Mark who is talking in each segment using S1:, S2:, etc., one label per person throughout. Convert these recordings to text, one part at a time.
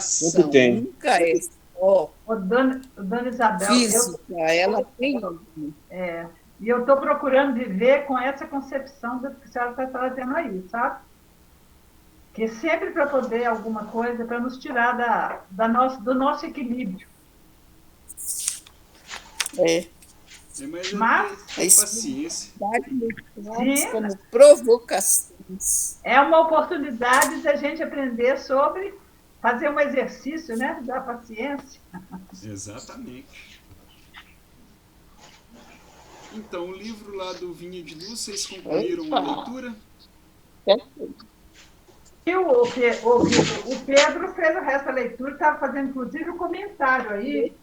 S1: Sempre
S2: atuação,
S1: tem.
S2: nunca é só
S3: Dona Isabel,
S2: física, ela tem.
S3: e eu estou procurando viver com essa concepção do que a senhora está trazendo aí, sabe? Que sempre para poder alguma coisa, para nos tirar do nosso equilíbrio.
S4: Mas é
S3: Mas
S4: ter paciência.
S2: Como provocações.
S3: é uma oportunidade da gente aprender sobre fazer um exercício, né, da paciência.
S4: Exatamente. Então, o livro lá do Vinha de Luz, vocês concluíram a leitura?
S3: E o Pedro fez o resto da leitura, estava fazendo inclusive um comentário aí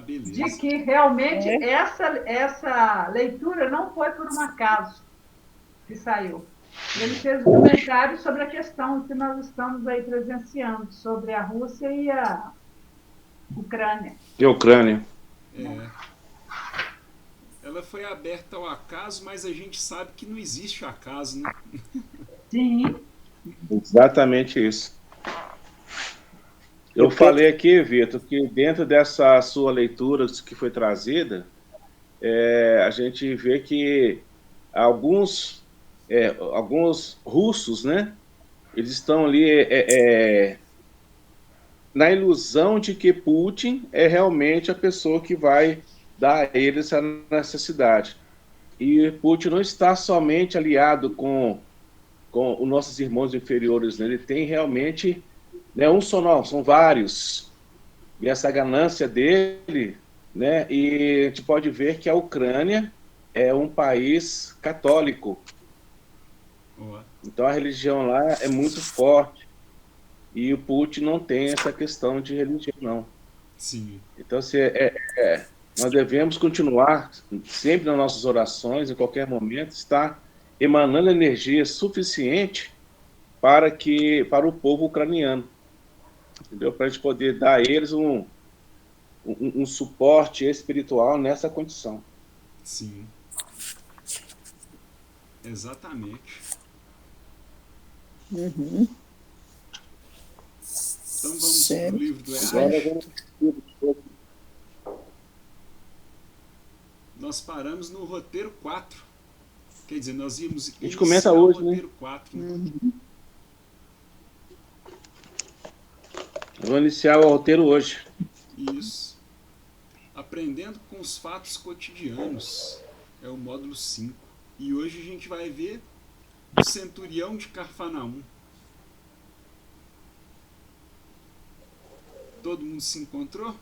S4: Beleza.
S3: de que realmente essa leitura não foi por um acaso que saiu. Ele fez um comentário sobre a questão que nós estamos aí presenciando, sobre a Rússia e a Ucrânia.
S1: E a Ucrânia.
S4: Ela foi aberta ao acaso, mas a gente sabe que não existe acaso, né?
S3: Sim.
S1: Exatamente isso. Eu falei aqui, Vitor, que dentro dessa sua leitura que foi trazida, a gente vê que alguns russos, né, eles estão ali na ilusão de que Putin é realmente a pessoa que vai dar a eles essa necessidade. E Putin não está somente aliado com os nossos irmãos inferiores, né? Ele tem realmente, um só não, são vários. E essa ganância dele, né? E a gente pode ver que a Ucrânia é um país católico. Então a religião lá é muito forte. E o Putin não tem essa questão de religião, não.
S4: Sim.
S1: Então, nós devemos continuar, sempre nas nossas orações, em qualquer momento, estar emanando energia suficiente para o povo ucraniano. Entendeu? Para a gente poder dar a eles um suporte espiritual nessa condição.
S4: Sim. Exatamente.
S2: Uhum.
S4: Então vamos para o livro do Herade. Nós paramos no roteiro 4. Quer dizer, nós íamos
S1: a gente começa hoje,
S4: o roteiro,
S1: né?
S4: 4.
S2: Uhum.
S1: Vou iniciar o roteiro hoje.
S4: Isso. Aprendendo com os fatos cotidianos. É o módulo 5. E hoje a gente vai ver o centurião de Cafarnaum. Todo mundo se encontrou?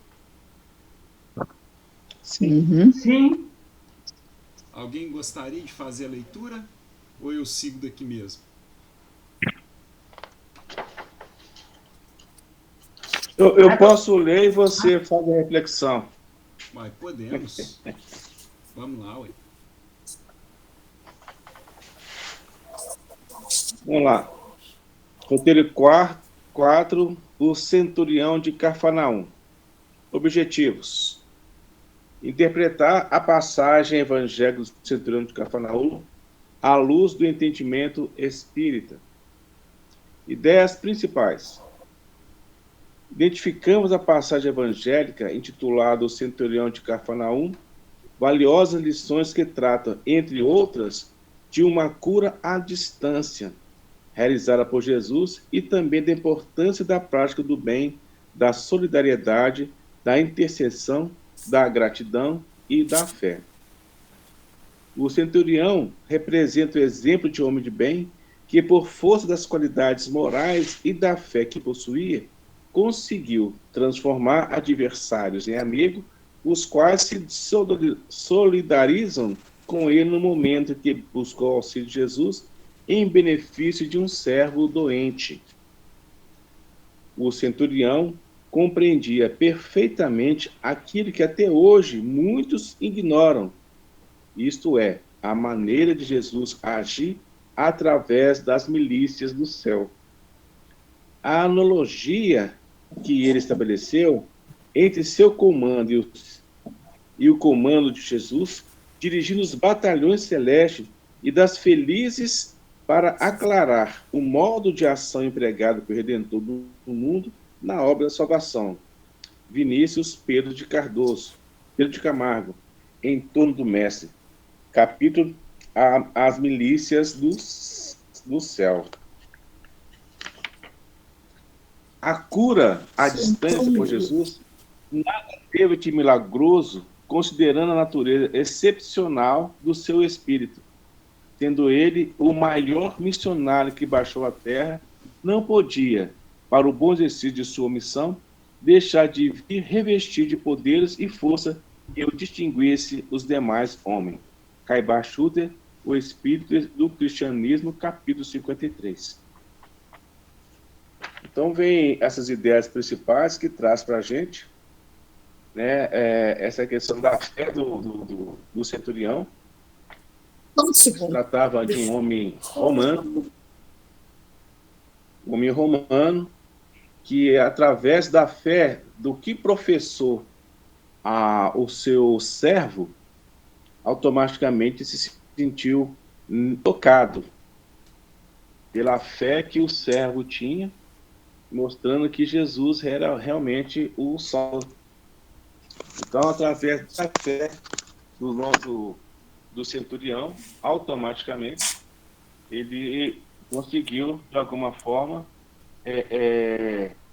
S2: Sim. Uhum.
S3: Sim.
S4: Alguém gostaria de fazer a leitura? Ou eu sigo daqui mesmo?
S1: Eu posso ler e você faz a reflexão.
S4: Mas podemos. Vamos lá, ué.
S1: Vamos lá. Roteiro 4, o centurião de Cafarnaum. Objetivos: interpretar a passagem evangélica do centurião de Cafarnaum à luz do entendimento espírita. Ideias principais: identificamos a passagem evangélica intitulada O Centurião de Cafarnaum, valiosas lições que tratam, entre outras, de uma cura à distância, realizada por Jesus, e também da importância da prática do bem, da solidariedade, da intercessão, da gratidão e da fé. O centurião representa o exemplo de homem de bem que, por força das qualidades morais e da fé que possuía, conseguiu transformar adversários em amigos, os quais se solidarizam com ele no momento que buscou o auxílio de Jesus em benefício de um servo doente. O centurião compreendia perfeitamente aquilo que até hoje muitos ignoram, isto é, a maneira de Jesus agir através das milícias do céu. A analogia que ele estabeleceu entre seu comando e o comando de Jesus, dirigindo os batalhões celestes e das felizes para aclarar o modo de ação empregado pelo Redentor do mundo, na obra da salvação. Vinícius Pedro de Cardoso, Pedro de Camargo, Em Torno do Mestre, capítulo As Milícias do Céu. A cura à distância por Jesus nada teve de milagroso, considerando a natureza excepcional do seu espírito. Sendo ele o maior missionário que baixou à terra, não podia, para o bom exercício de sua missão, deixar de vir revestir de poderes e força que o distinguisse os demais homens. Caibar Schutter, O Espírito do Cristianismo, capítulo 53. Então, vem essas ideias principais que traz para a gente, né, essa questão da fé do centurião. Se tratava de um homem romano, que, através da fé do que professou o seu servo, automaticamente se sentiu tocado pela fé que o servo tinha, mostrando que Jesus era realmente o Salvador. Então, através da fé do centurião, automaticamente, ele conseguiu, de alguma forma,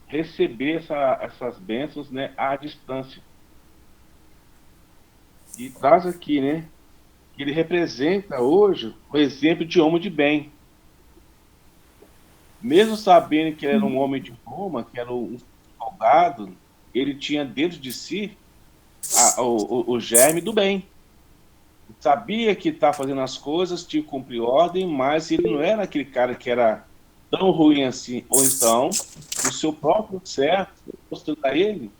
S1: receber essas bênçãos, né, à distância. E traz aqui, né, que ele representa hoje o exemplo de homem de bem. Mesmo sabendo que ele era um homem de Roma, que era um soldado, ele tinha dentro de si o germe do bem. Sabia que estava fazendo as coisas, tinha que cumprir ordem, mas ele não era aquele cara que era tão ruim assim. Ou então, o seu próprio servo mostrando a ele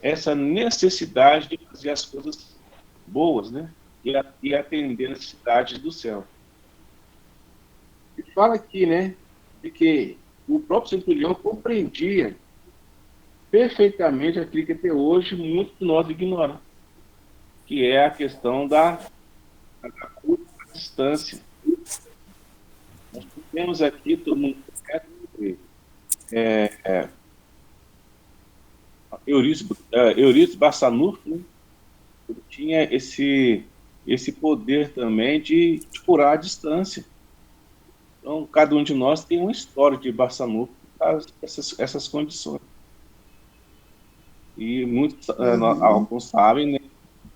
S1: essa necessidade de fazer as coisas boas, né? E atender a necessidade do céu. E fala aqui, né, de que o próprio centurião compreendia perfeitamente aquilo que até hoje muitos de nós ignoramos, que é a questão da cura à distância. Nós temos aqui, todo mundo Eurípides Barçanufo, né? Ele tinha esse poder também de curar à distância. Então, cada um de nós tem uma história de Barçanufo, essas condições. E muitos, alguns sabem, né?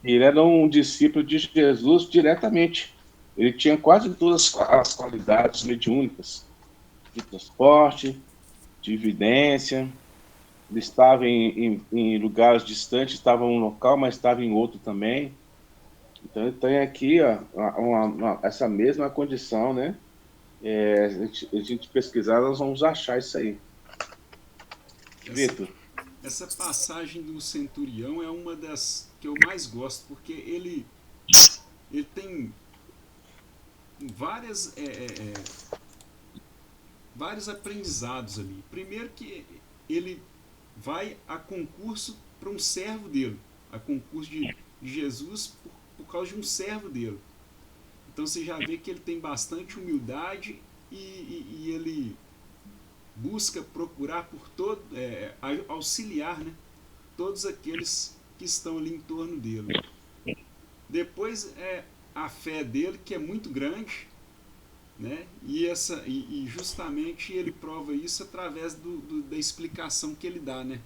S1: Ele era um discípulo de Jesus diretamente. Ele tinha quase todas as qualidades mediúnicas, de transporte, de evidência. Ele estava em lugares distantes, estava em um local, mas estava em outro também. Então, ele tem aqui essa mesma condição, né? A gente pesquisar, nós vamos achar isso aí. Vitor.
S4: Essa passagem do centurião é uma das que eu mais gosto, porque ele tem vários aprendizados ali. Primeiro que ele vai a concurso para um servo dele, a concurso de Jesus por causa de um servo dele. Então você já vê que ele tem bastante humildade e ele busca procurar por auxiliar, né, todos aqueles que estão ali em torno dele. Depois a fé dele, que é muito grande, né, e justamente ele prova isso através da explicação que ele dá, né,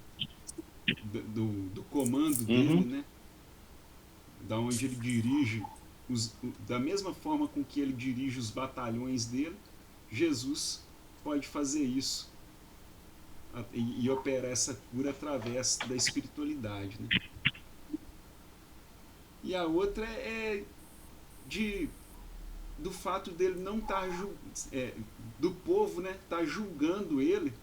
S4: do comando dele, né, da onde ele dirige, da mesma forma com que ele dirige os batalhões dele, Jesus pode fazer isso e operar essa cura através da espiritualidade, né? E a outra do fato dele não estar do povo, né, tá julgando ele,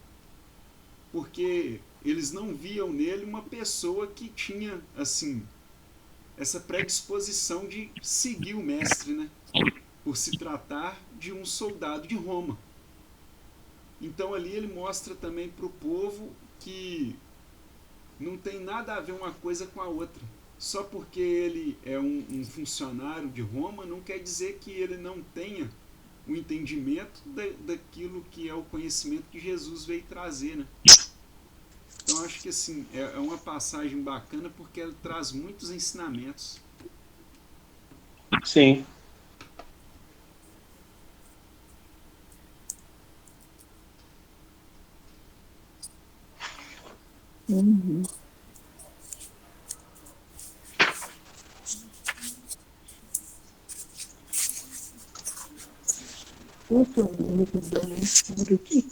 S4: porque eles não viam nele uma pessoa que tinha assim essa predisposição de seguir o mestre, né, por se tratar de um soldado de Roma. Então ali ele mostra também para o povo que não tem nada a ver uma coisa com a outra. Só porque ele é um funcionário de Roma, não quer dizer que ele não tenha o entendimento daquilo que é o conhecimento que Jesus veio trazer, né? acho que assim, é uma passagem bacana porque ela traz muitos ensinamentos.
S1: Sim.
S2: Uhum. Aqui.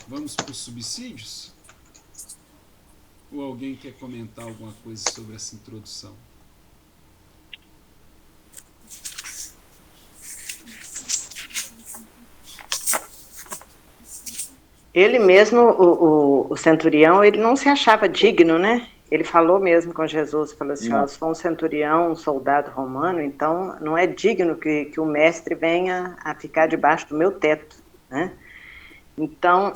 S4: Vamos para os subsídios? Ou alguém quer comentar alguma coisa sobre essa introdução?
S5: Ele mesmo, o centurião, ele não se achava digno, né? Ele falou mesmo com Jesus, falou assim, ó, eu sou um centurião, um soldado romano, então não é digno que o mestre venha a ficar debaixo do meu teto, né? Então,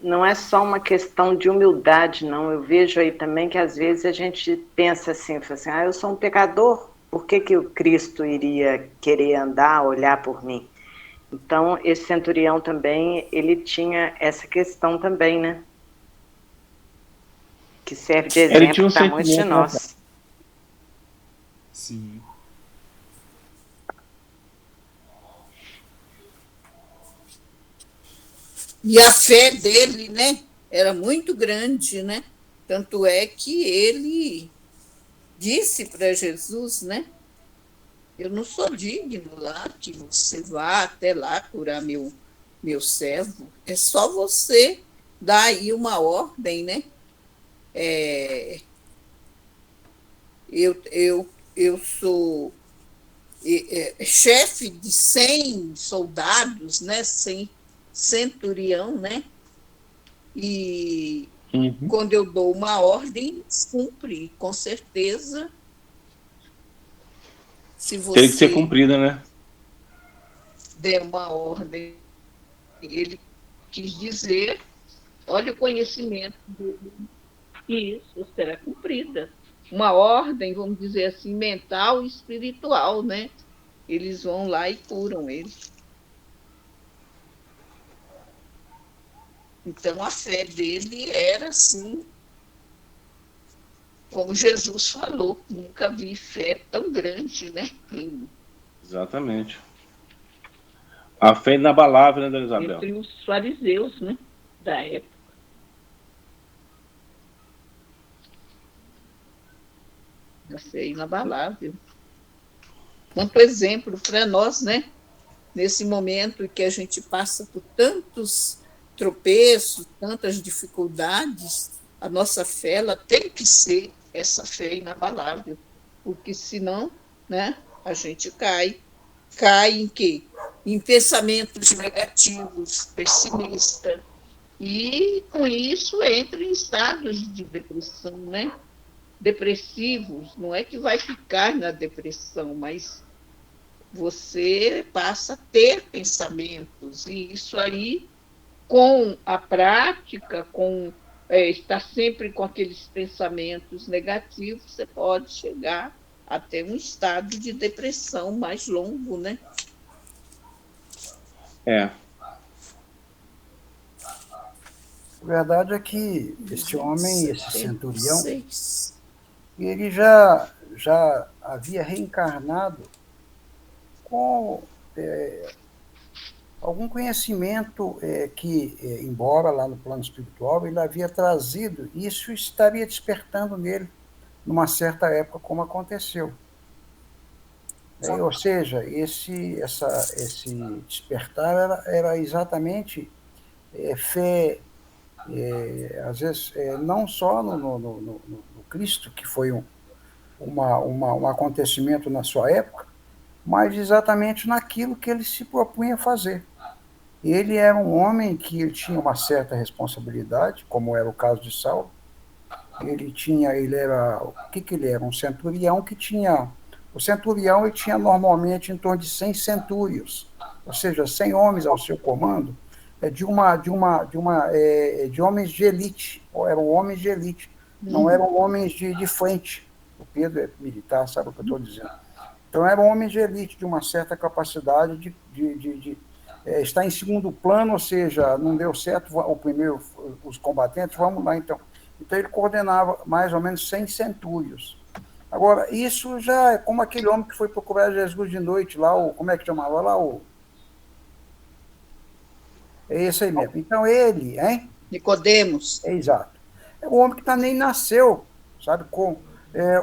S5: não é só uma questão de humildade, não. Eu vejo aí também que às vezes a gente pensa assim, eu sou um pecador, por que o Cristo iria querer andar, olhar por mim? Então, esse centurião também, ele tinha essa questão também, né? Que serve de exemplo para muitos de nós.
S4: Sim.
S2: E a fé dele, né, era muito grande, né? Tanto é que ele disse para Jesus, né? Eu não sou digno lá que você vá até lá curar meu servo. É só você dar aí uma ordem, né? Eu sou chefe de 100 soldados, né? 100 centurião, né? E quando eu dou uma ordem, cumpre, com certeza. Se você
S1: Tem que ser cumprida, né?
S2: der uma ordem, ele quis dizer, olha o conhecimento dele, que isso será cumprida. Uma ordem, vamos dizer assim, mental e espiritual, né? Eles vão lá e curam ele. Então, a fé dele era assim, como Jesus falou, nunca vi fé tão grande, né?
S1: Exatamente. A fé inabalável, né, Dona Isabel?
S2: Entre os fariseus, né? Da época. A fé inabalável. Quanto exemplo para nós, né? Nesse momento que a gente passa por tantos tropeços, tantas dificuldades, a nossa fé ela tem que ser essa fé inabalável, porque senão, né, a gente cai em quê? Em pensamentos negativos, pessimistas, e com isso entra em estados de depressão, né? Depressivos, não é que vai ficar na depressão, mas você passa a ter pensamentos, e isso aí, com a prática, com estar sempre com aqueles pensamentos negativos, você pode chegar até um estado de depressão mais longo, né?
S1: É.
S6: A verdade é que este homem, esse centurião,
S2: 76.
S6: ele já havia reencarnado com algum conhecimento que, embora lá no plano espiritual, ele havia trazido, e isso estaria despertando nele numa certa época, como aconteceu. Ou seja, esse despertar era exatamente fé, às vezes, não só no Cristo, que foi um acontecimento na sua época, mas exatamente naquilo que ele se propunha a fazer. Ele era um homem que ele tinha uma certa responsabilidade, como era o caso de Saulo. Ele era, o que ele era? Um centurião que tinha... O centurião ele tinha normalmente em torno de 100 centúrios, ou seja, 100 homens ao seu comando, de homens de elite, ou eram homens de elite, não eram homens de frente. O Pedro é militar, sabe o que eu estou dizendo? Então, era um homem de elite, de uma certa capacidade de estar em segundo plano, ou seja, não deu certo o primeiro, os combatentes, vamos lá, então. Então, ele coordenava mais ou menos 100 centúrios. Agora, isso já é como aquele homem que foi procurar Jesus de noite, lá, como é que chamava lá? É esse aí mesmo. Então, ele, hein?
S2: Nicodemos.
S6: É exato. É um homem que nem nasceu, sabe, com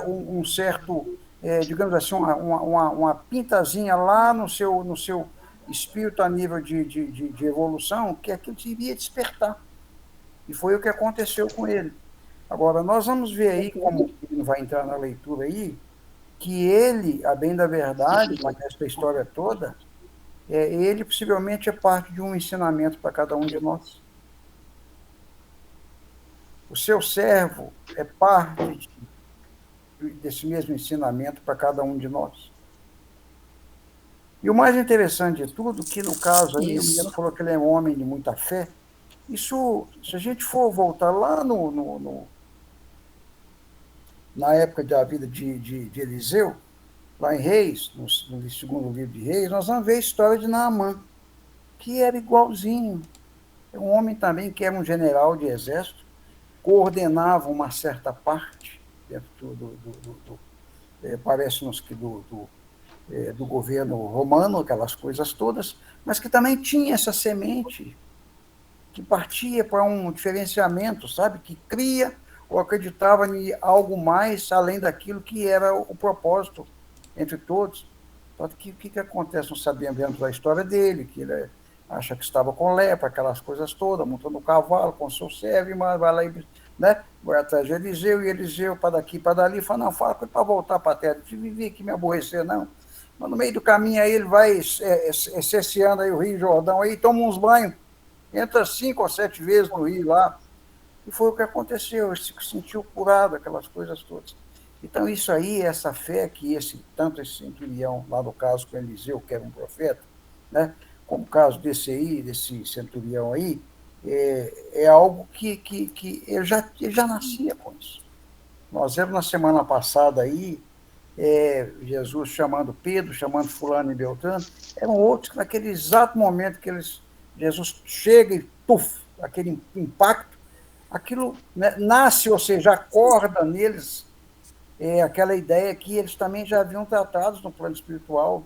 S6: um certo, digamos assim, uma pintazinha lá no seu espírito a nível de evolução, que aquilo devia despertar. E foi o que aconteceu com ele. Agora, nós vamos ver aí, como ele vai entrar na leitura aí, que ele, a bem da verdade, com essa história toda, ele possivelmente é parte de um ensinamento para cada um de nós. O seu servo é parte desse mesmo ensinamento para cada um de nós. E o mais interessante de tudo, que no caso aí, o menino falou que ele é um homem de muita fé, isso, se a gente for voltar lá na época da vida de Eliseu, lá em Reis, no segundo livro de Reis, nós vamos ver a história de Naamã, que era igualzinho. É um homem também que era um general de exército, coordenava uma certa parte, dentro parece-nos que do governo romano, aquelas coisas todas, mas que também tinha essa semente que partia para um diferenciamento, sabe? Que cria ou acreditava em algo mais além daquilo que era o propósito entre todos. Só que o que acontece? Não sabemos da história dele, que ele acha que estava com lepra, aquelas coisas todas, montando um cavalo com seu servo, mas vai lá e, né, vai atrás de Eliseu, e Eliseu para daqui, para dali, fala, não, fala para voltar para a terra, não vivi aqui me aborrecer, não. Mas no meio do caminho aí ele vai cesseando aí o Rio Jordão, aí toma uns banhos, entra 5 ou 7 vezes no rio lá, e foi o que aconteceu, ele se sentiu curado, aquelas coisas todas. Então, isso aí, essa fé que tanto esse centurião, lá no caso com Eliseu, que era um profeta, né, como o caso desse centurião aí, é algo que ele já nascia com isso. Nós vimos na semana passada aí, Jesus chamando Pedro, chamando fulano e Beltrano, eram outros que naquele exato momento que Jesus chega e, puf, aquele impacto, aquilo, né, nasce, ou seja, acorda neles aquela ideia que eles também já haviam tratados no plano espiritual.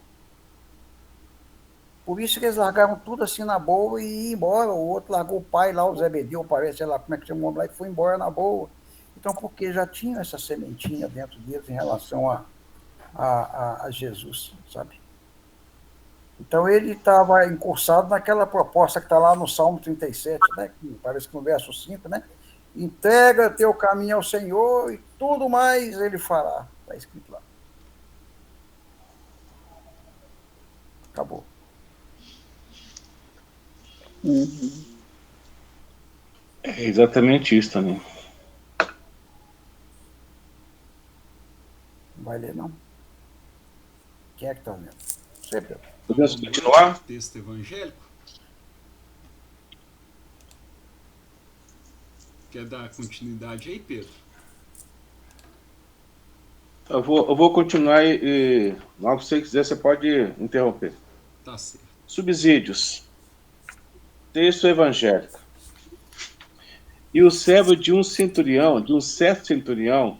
S6: Por isso que eles largaram tudo assim na boa e iam embora. O outro largou o pai lá, o Zebedeu, parece, sei lá como é que chamou lá, e foi embora na boa. Então, porque já tinham essa sementinha dentro deles em relação a Jesus, sabe? Então, ele estava encursado naquela proposta que está lá no Salmo 37, né? Que parece que no verso 5, né? Entrega teu caminho ao Senhor e tudo mais ele fará. Está escrito lá. Acabou.
S1: É exatamente isso também.
S6: Não vai ler, não? Quem é que está lendo? Você, Pedro.
S1: Podemos continuar?
S4: Texto evangélico. Quer dar continuidade aí, Pedro?
S1: Eu vou continuar e logo que você quiser, você pode interromper.
S4: Tá certo.
S1: Subsídios. Texto evangélico. E o servo de um certo centurião,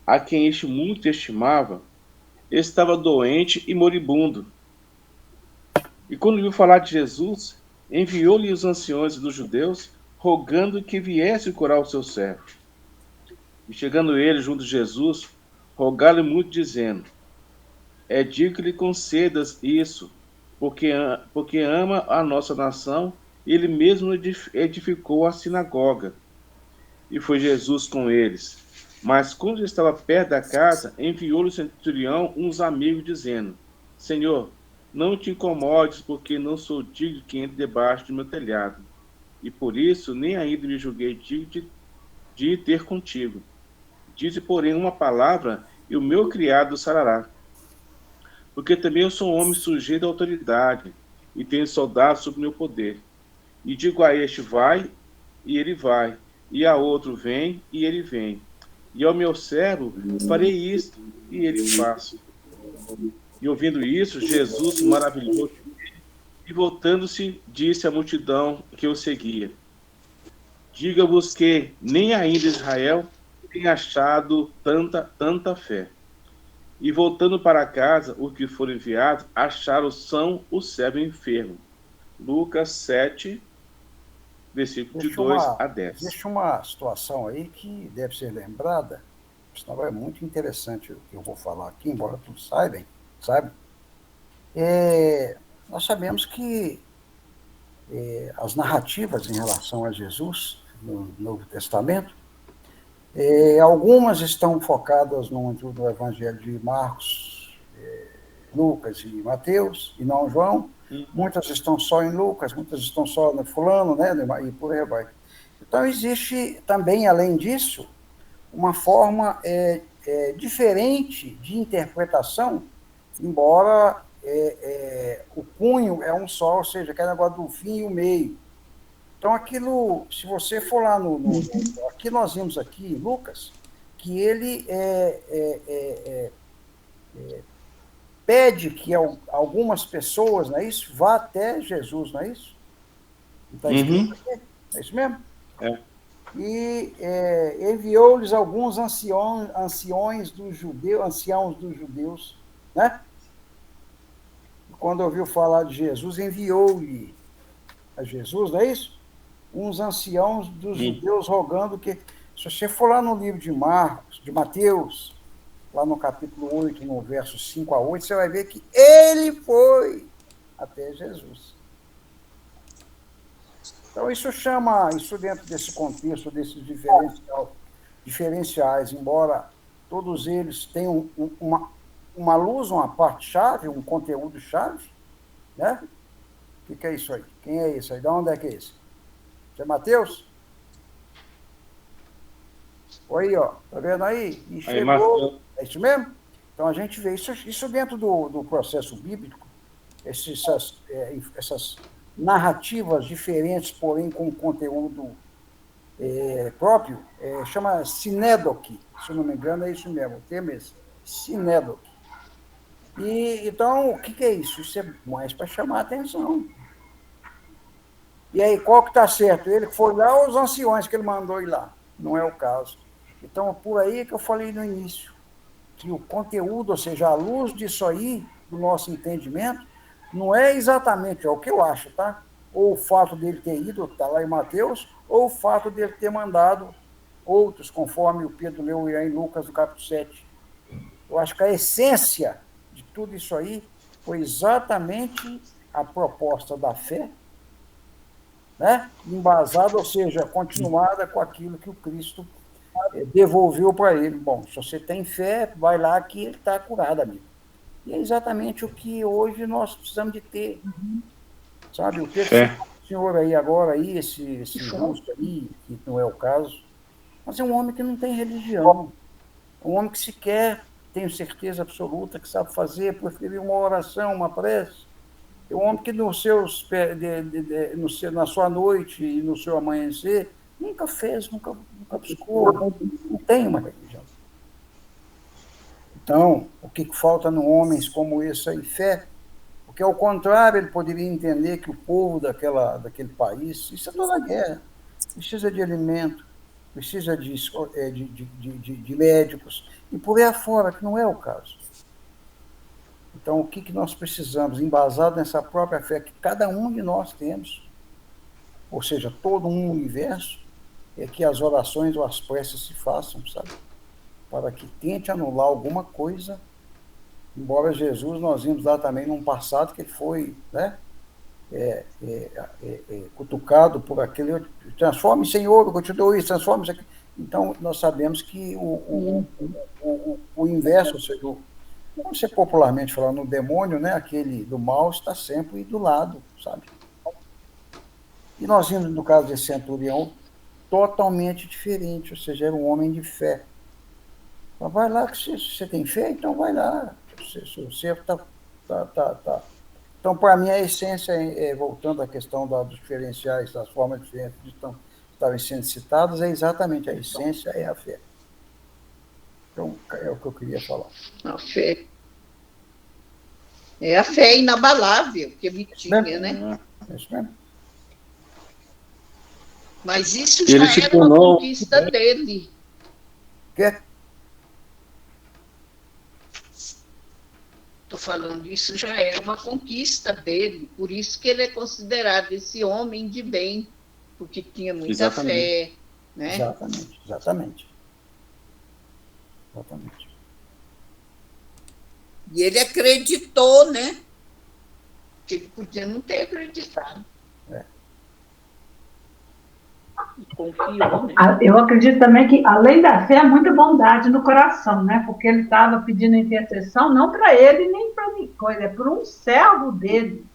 S1: a quem este muito estimava, estava doente e moribundo. E quando viu falar de Jesus, enviou-lhe os anciões dos judeus, rogando que viesse curar o seu servo. E chegando ele junto de Jesus, rogaram-lhe muito, dizendo: é digno que lhe concedas isso, porque ama a nossa nação, e ele mesmo edificou a sinagoga. E foi Jesus com eles. Mas quando estava perto da casa, enviou-lhe o centurião uns amigos, dizendo: Senhor, não te incomodes, porque não sou digno que entre debaixo do meu telhado. E por isso nem ainda me julguei digno de ir ter contigo. Dize, porém, uma palavra, e o meu criado sarará. Porque também eu sou um homem sujeito à autoridade, e tenho soldados sob meu poder. E digo a este, vai, e ele vai. E a outro, vem, e ele vem. E ao meu servo, farei isto, e ele faz. E ouvindo isso, Jesus se maravilhou e, voltando-se, disse à multidão que o seguia: Diga-vos que nem ainda Israel tem achado tanta fé. E voltando para casa, os que foram enviados acharam são o servo enfermo. Lucas 7, versículo de 2 a 10.
S6: Existe uma situação aí que deve ser lembrada, senão é muito interessante o que eu vou falar aqui, embora todos saibam, sabe? Nós sabemos que as narrativas em relação a Jesus no Novo Testamento, algumas estão focadas no Evangelho de Marcos, Lucas e Mateus, e não João. Muitas estão só em Lucas, muitas estão só no fulano, né? E por aí vai. Então, existe também, além disso, uma forma diferente de interpretação, embora o cunho é um só, ou seja, aquele negócio do fim e o meio. Então, aquilo, se você for lá aqui nós vimos aqui, Lucas, que ele pede que algumas pessoas, não é isso? Vá até Jesus, não é isso? Está escrito aqui? É isso mesmo? E enviou-lhes alguns anciãos dos judeus, né? Quando ouviu falar de Jesus, enviou-lhe a Jesus, não é isso? Uns anciãos dos judeus rogando que, se você for lá no livro de Marcos, de Mateus, lá no capítulo 8, no verso 5 a 8, você vai ver que ele foi até Jesus. Então, isso dentro desse contexto, desses diferenciais, embora todos eles tenham uma luz, uma parte-chave, um conteúdo-chave, né? O que é isso aí? Quem é isso aí? De onde é que é isso? Isso é Mateus? Aí, ó, tá vendo aí? E chegou. É isso mesmo? Então, a gente vê isso dentro do processo bíblico, essas narrativas diferentes, porém com conteúdo próprio, chama sinédoque, se eu não me engano, é isso mesmo, o termo é esse, sinédoque. E, então, o que é isso? Isso é mais para chamar a atenção. E aí, qual que está certo? Ele que foi lá ou os anciões que ele mandou ir lá? Não é o caso. Então, por aí que eu falei no início, que o conteúdo, ou seja, a luz disso aí, do nosso entendimento, não é exatamente, é o que eu acho, tá? Ou o fato dele ter ido, está lá em Mateus, ou o fato dele ter mandado outros, conforme o Pedro leu em Lucas, no capítulo 7. Eu acho que a essência de tudo isso aí foi exatamente a proposta da fé, né? Embasada, ou seja, continuada com aquilo que o Cristo devolveu para ele. Bom, se você tem fé, vai lá que ele está curado, amigo. E é exatamente o que hoje nós precisamos de ter. Sabe, o que o senhor aí agora, esse justo aí, que não é o caso, mas é um homem que não tem religião. Um homem que sequer, tenho certeza absoluta, que sabe fazer, preferir uma oração, uma prece. É um homem que na sua noite e no seu amanhecer, nunca fez, nunca buscou, não tem uma religião. Então, o que falta em homens como esse aí? Fé. Porque, ao contrário, ele poderia entender que o povo daquele país, isso é toda a guerra, precisa de alimento, precisa de médicos, e por aí afora, que não é o caso. Então, o que nós precisamos, embasado nessa própria fé que cada um de nós temos, ou seja, todo um universo, é que as orações ou as preces se façam, sabe? Para que tente anular alguma coisa, embora Jesus, nós vimos lá também num passado que ele foi, né, cutucado por aquele, transforme, Senhor, eu te dou isso, transforme isso aqui. Então, nós sabemos que o inverso, ou seja, como você popularmente fala, no demônio, né, aquele do mal está sempre do lado, sabe? E nós vimos, no caso desse centurião, totalmente diferente, ou seja, era um homem de fé. Mas vai lá, que se você tem fé, então vai lá. Você tá. Então, para mim, a essência, voltando à questão dos diferenciais, das formas diferentes que estavam sendo citadas, é exatamente a essência, é a fé. Então, é o que eu queria falar.
S2: A fé. É a fé inabalável que ele tinha, né?
S6: É isso mesmo.
S2: Mas isso
S1: Ele
S2: já
S1: se
S2: era uma
S1: tornou-
S2: conquista dele.
S6: Que?
S2: Estou falando, isso já era uma conquista dele. Por isso que ele é considerado esse homem de bem, porque tinha muita
S1: Exatamente.
S2: fé, né?
S6: Exatamente.
S2: E ele acreditou, né? Que ele podia não ter acreditado. E confiou, né?
S3: Eu acredito também que, além da fé, muita bondade no coração, né? Porque ele estava pedindo intercessão não para ele nem para coisa, é por um servo dele.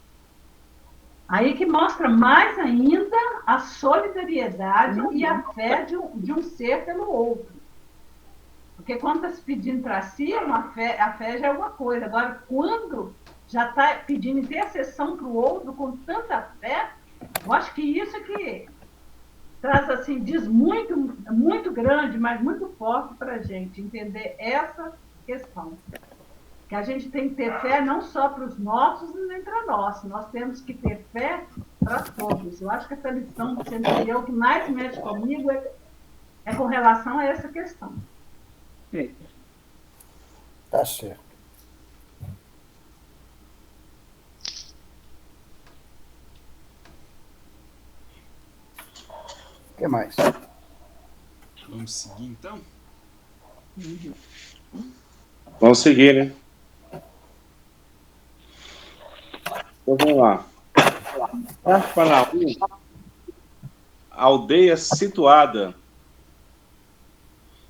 S3: Aí que mostra mais ainda a solidariedade e a fé de um ser pelo outro. Porque quando está se pedindo para si, a fé já é uma coisa. Agora, quando já está pedindo intercessão para o outro com tanta fé, eu acho que isso é que traz, assim, diz muito, muito grande, mas muito forte para a gente entender essa questão. Que a gente tem que ter fé não só para os nossos, nem para nós. Nós temos que ter fé para todos. Eu acho que essa lição do centurião que mais mexe comigo é com relação a essa questão.
S6: Tá certo. O que mais?
S4: Vamos seguir, então?
S1: Vamos seguir, né? Então vamos lá. Cafarnaum, aldeia situada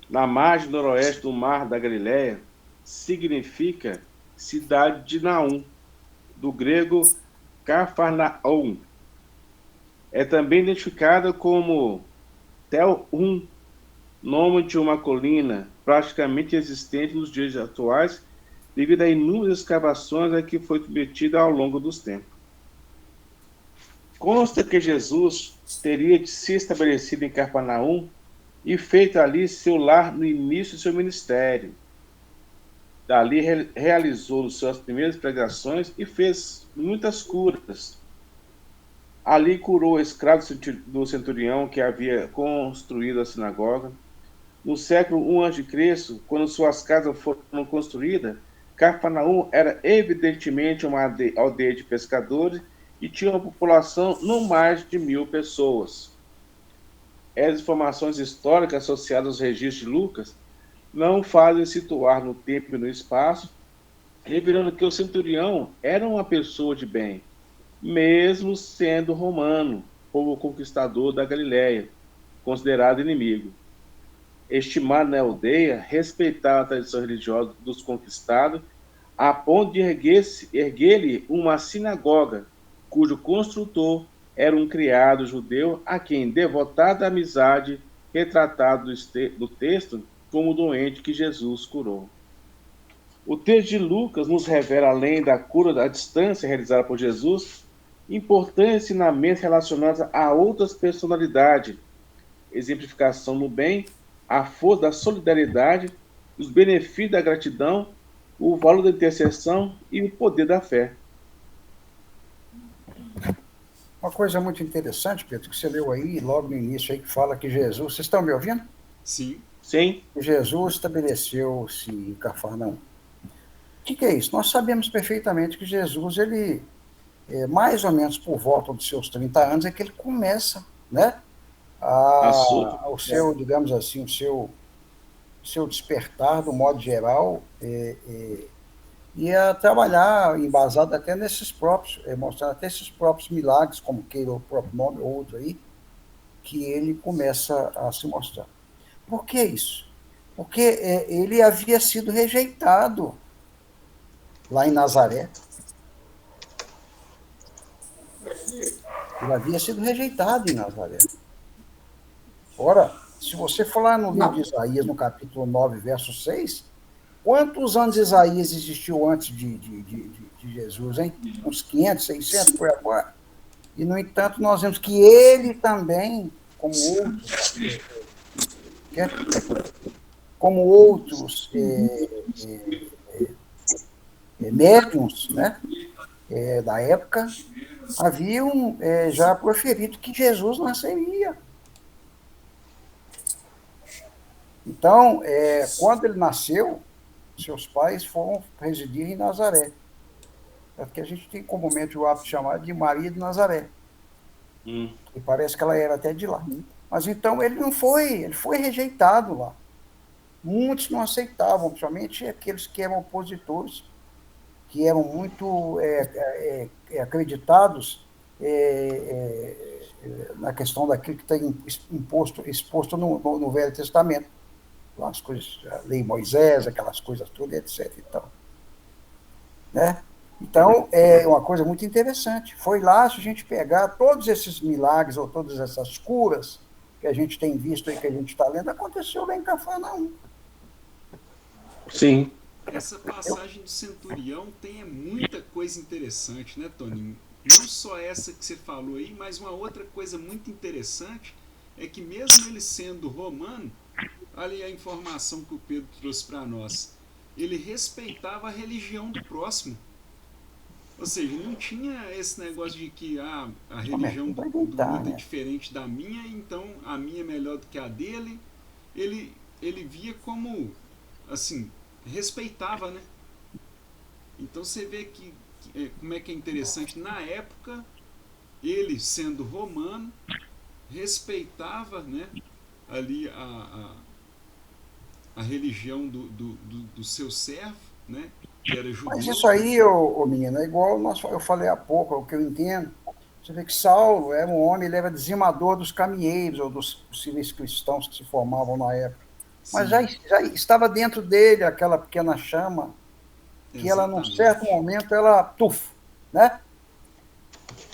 S1: na margem noroeste do Mar da Galileia, significa cidade de Naum, do grego Cafarnaum. É também identificada como Tel-Um, nome de uma colina praticamente existente nos dias atuais, devido a inúmeras escavações a que foi submetida ao longo dos tempos. Consta que Jesus teria de se estabelecido em Cafarnaum e feito ali seu lar no início do seu ministério. Dali realizou suas primeiras pregações e fez muitas curas. Ali curou o escravo do centurião que havia construído a sinagoga. No século I a.C., quando suas casas foram construídas, Cafarnaum era evidentemente uma aldeia de pescadores e tinha uma população não mais de 1.000 pessoas. As informações históricas associadas aos registros de Lucas não fazem situar no tempo e no espaço, revelando que o centurião era uma pessoa de bem, mesmo sendo romano, povo conquistador da Galileia, considerado inimigo. Estimado na aldeia, respeitava a tradição religiosa dos conquistados, a ponto de erguer-lhe uma sinagoga, cujo construtor era um criado judeu a quem, devotado à amizade, retratado do texto como doente que Jesus curou. O texto de Lucas nos revela, além da cura à distância realizada por Jesus, importantes ensinamentos relacionados a outras personalidades, exemplificação no bem, a força da solidariedade, os benefícios da gratidão, o valor da intercessão e o poder da fé.
S6: Uma coisa muito interessante, Pedro, que você leu aí, logo no início, aí, que fala que Jesus... Vocês estão me ouvindo?
S4: Sim.
S1: Sim.
S6: Jesus estabeleceu-se em Cafarnaum. O que é isso? Nós sabemos perfeitamente que Jesus, ele, mais ou menos por volta dos seus 30 anos, é que ele começa, né? O seu, digamos assim, o seu despertar, do modo geral, e a trabalhar embasado até nesses próprios, mostrando até esses próprios milagres, como queira o próprio nome, ou outro aí, que ele começa a se mostrar. Por que isso? Porque ele havia sido rejeitado lá em Nazaré. Ele havia sido rejeitado em Nazaré. Ora, se você for lá no livro de Isaías, no capítulo 9, verso 6, quantos anos Isaías existiu antes de Jesus, hein? Uns 500, 600, por agora. E, no entanto, nós vemos que ele também, como outros médiuns, né, da época, haviam já proferido que Jesus nasceria. Então, quando ele nasceu, seus pais foram residir em Nazaré. É que a gente tem comumente o hábito de chamar de Maria de Nazaré. E parece que ela era até de lá. Mas então ele foi rejeitado lá. Muitos não aceitavam, principalmente aqueles que eram opositores, que eram muito acreditados na questão daquilo que está exposto no Velho Testamento. As coisas, a lei Moisés, aquelas coisas todas, etc. E tal. Né? Então, é uma coisa muito interessante. Foi lá, se a gente pegar todos esses milagres ou todas essas curas que a gente tem visto aí, que a gente está lendo, aconteceu lá em Cafarnaum.
S1: Sim.
S4: Essa passagem do centurião tem muita coisa interessante, né, Toninho? Não só essa que você falou aí, mas uma outra coisa muito interessante é que mesmo ele sendo romano, ali a informação que o Pedro trouxe para nós, ele respeitava a religião do próximo. Ou seja, não tinha esse negócio de que a religião do outro é diferente da minha, então a minha é melhor do que a dele. Ele via como, assim, respeitava, né? Então você vê que como é que é interessante. Na época, ele, sendo romano, respeitava, né, ali a religião do seu servo, né? Que era judeu.
S6: Mas isso aí, menino, é igual eu falei há pouco, é o que eu entendo. Você vê que Saulo era um homem, ele era dizimador dos caminheiros, ou dos possíveis cristãos que se formavam na época. Mas já estava dentro dele aquela pequena chama, que ela, num certo momento, ela, né?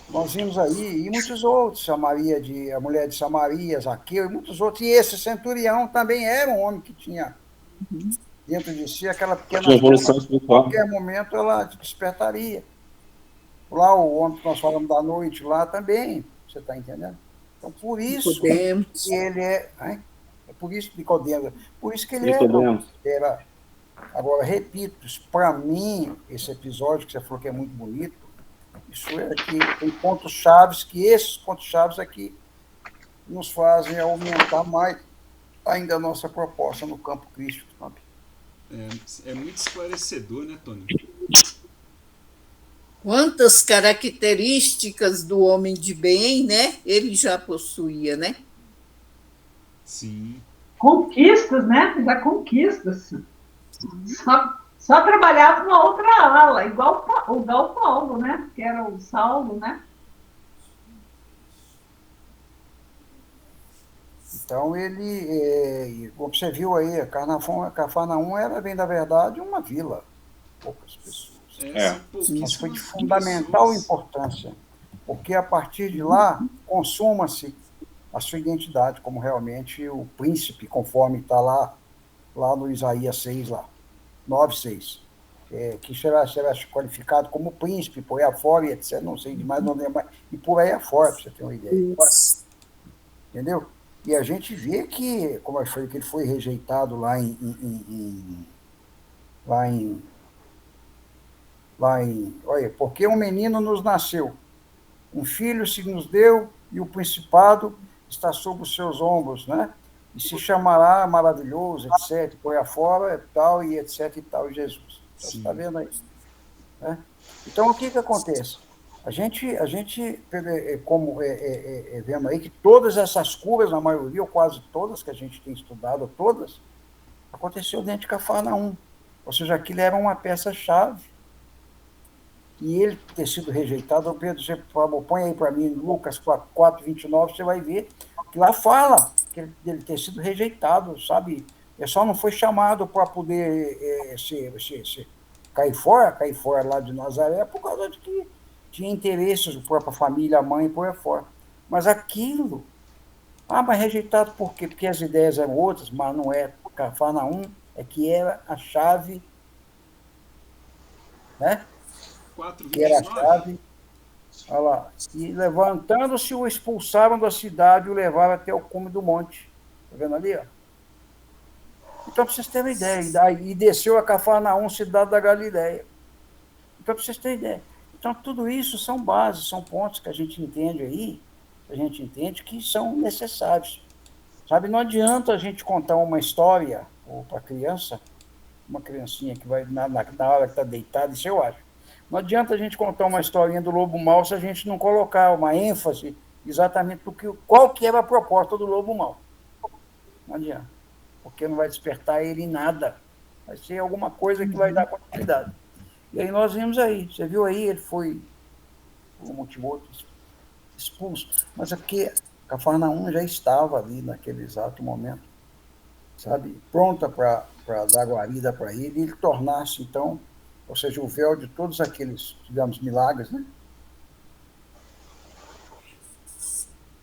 S6: Nós vimos aí, e muitos outros, a mulher de Samaria, Zaqueu, e muitos outros, e esse centurião também era um homem que tinha dentro de si aquela pequena chama, em qualquer momento ela despertaria. Lá o homem que nós falamos da noite, lá também, você está entendendo? Então, por isso que ele é por isso Nicodemos, por isso que ele era. Agora, repito, para mim, esse episódio que você falou que é muito bonito, isso é que tem pontos chaves, que esses pontos chaves aqui nos fazem aumentar mais ainda a nossa proposta no campo crístico.
S4: É muito esclarecedor, né, Tony?
S2: Quantas características do homem de bem, né? Ele já possuía, né?
S4: Sim.
S3: Conquistas, né? Já conquistas. Só trabalhava uma outra ala, igual o Paulo, né? Que era o Saulo, né?
S6: Então, como você viu aí, Cafarnaum era, bem da verdade, uma vila. Poucas pessoas. Mas foi de fundamental importância, porque a partir de lá, consuma-se a sua identidade como realmente o príncipe, conforme está lá no Isaías 6, 9:6. Que será qualificado como príncipe, por aí afora, e etc. Não sei demais, não lembro mais. E por aí afora, para você ter uma ideia. Entendeu? E a gente vê que, como eu falei, que ele foi rejeitado lá olha, porque um menino nos nasceu, um filho se nos deu, e o principado está sobre os seus ombros, né? E se chamará maravilhoso, etc., por aí afora, tal, e etc., e tal, Jesus. Você está vendo aí? Né? Então, o que acontece? A gente como vemos aí, que todas essas curas, na maioria, ou quase todas, que a gente tem estudado, todas, aconteceu dentro de Cafarnaum. Ou seja, aquilo era uma peça-chave. E ele ter sido rejeitado, Pedro, você, por favor, põe aí para mim, Lucas 4:29, você vai ver que lá fala que ele ter sido rejeitado, sabe? Ele só não foi chamado para poder cair fora lá de Nazaré, por causa de que tinha interesses, a própria família, a mãe, por aí fora. Mas aquilo, mas rejeitado por quê? Porque as ideias eram outras, mas não é. Cafarnaum é que era a chave, né?
S4: 4:29.
S6: Que era a chave. Olha lá. E levantando-se, o expulsaram da cidade e o levaram até o cume do monte. Está vendo ali? Ó? Então, para vocês terem uma ideia, e desceu a Cafarnaum, cidade da Galileia. Então, para vocês terem ideia. Então, tudo isso são bases, são pontos que a gente entende aí, que são necessários. Sabe, não adianta a gente contar uma história para a criança, uma criancinha que vai na hora que está deitada, isso eu acho. Não adianta a gente contar uma historinha do lobo mau se a gente não colocar uma ênfase exatamente qual que era a proposta do lobo mau. Não adianta, porque não vai despertar ele em nada. Vai ser alguma coisa que vai dar continuidade. E aí nós vimos aí, você viu aí, ele foi, por um motivo outro, expulso. Mas é porque Cafarnaum já estava ali naquele exato momento, sabe, pronta para dar guarida para ele, e ele tornasse, então, ou seja, o véu de todos aqueles, digamos, milagres, né?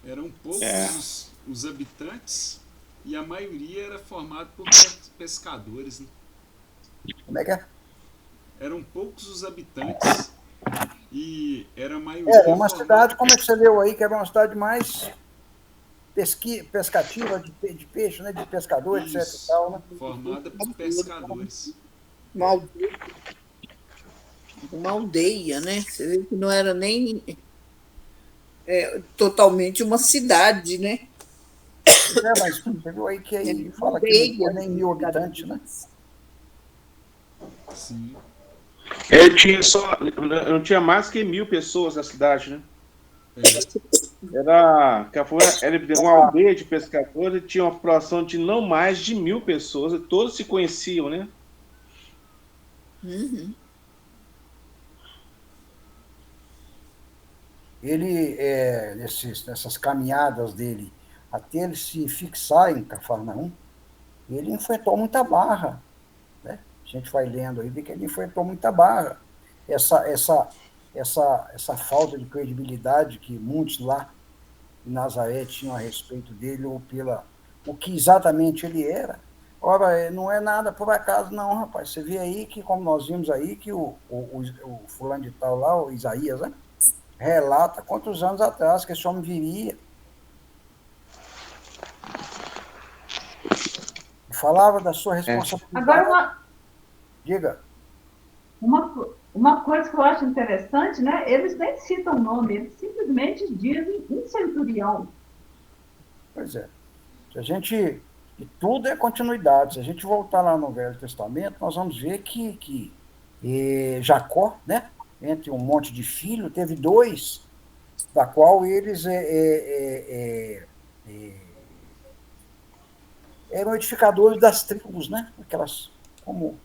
S4: Eram poucos os habitantes e a maioria era formada por pescadores, né?
S6: Como é que é?
S4: Eram poucos os habitantes e era a maioria
S6: Era uma
S4: formada...
S6: cidade, como é que você leu aí, que era uma cidade mais pescativa de peixe, né? De pescador,
S4: Isso,
S6: etc. E tal, né?
S4: formada por pescadores.
S2: Uma aldeia, né? Você vê que não era nem totalmente uma cidade, né?
S6: Mas você viu aí que aí fala que não foi nem 1.000 habitantes, né?
S4: Sim.
S1: Não tinha mais que 1.000 pessoas na cidade, né?
S4: É.
S1: Era uma aldeia de pescadores e tinha uma população de não mais de 1.000 pessoas, e todos se conheciam, né?
S2: Uhum.
S6: Ele, nessas caminhadas dele, até ele se fixar em Cafarnaum, ele enfrentou muita barra, né? A gente vai lendo aí, vê que ele enfrentou muita barra. Essa falta de credibilidade que muitos lá em Nazaré tinham a respeito dele, ou o que exatamente ele era. Ora, não é nada por acaso, não, rapaz. Você vê aí que, como nós vimos aí, que o fulano de tal lá, o Isaías, né? Relata quantos anos atrás que esse homem viria. Falava da sua responsabilidade.
S3: Agora,
S6: Diga.
S3: Uma coisa que eu acho interessante, né? Eles nem citam o nome, eles simplesmente dizem um centurião.
S6: Pois é. E tudo é continuidade. Se a gente voltar lá no Velho Testamento, nós vamos ver que Jacó, né? Entre um monte de filhos, teve 2, da qual eles eram edificadores das tribos, né? Aquelas, como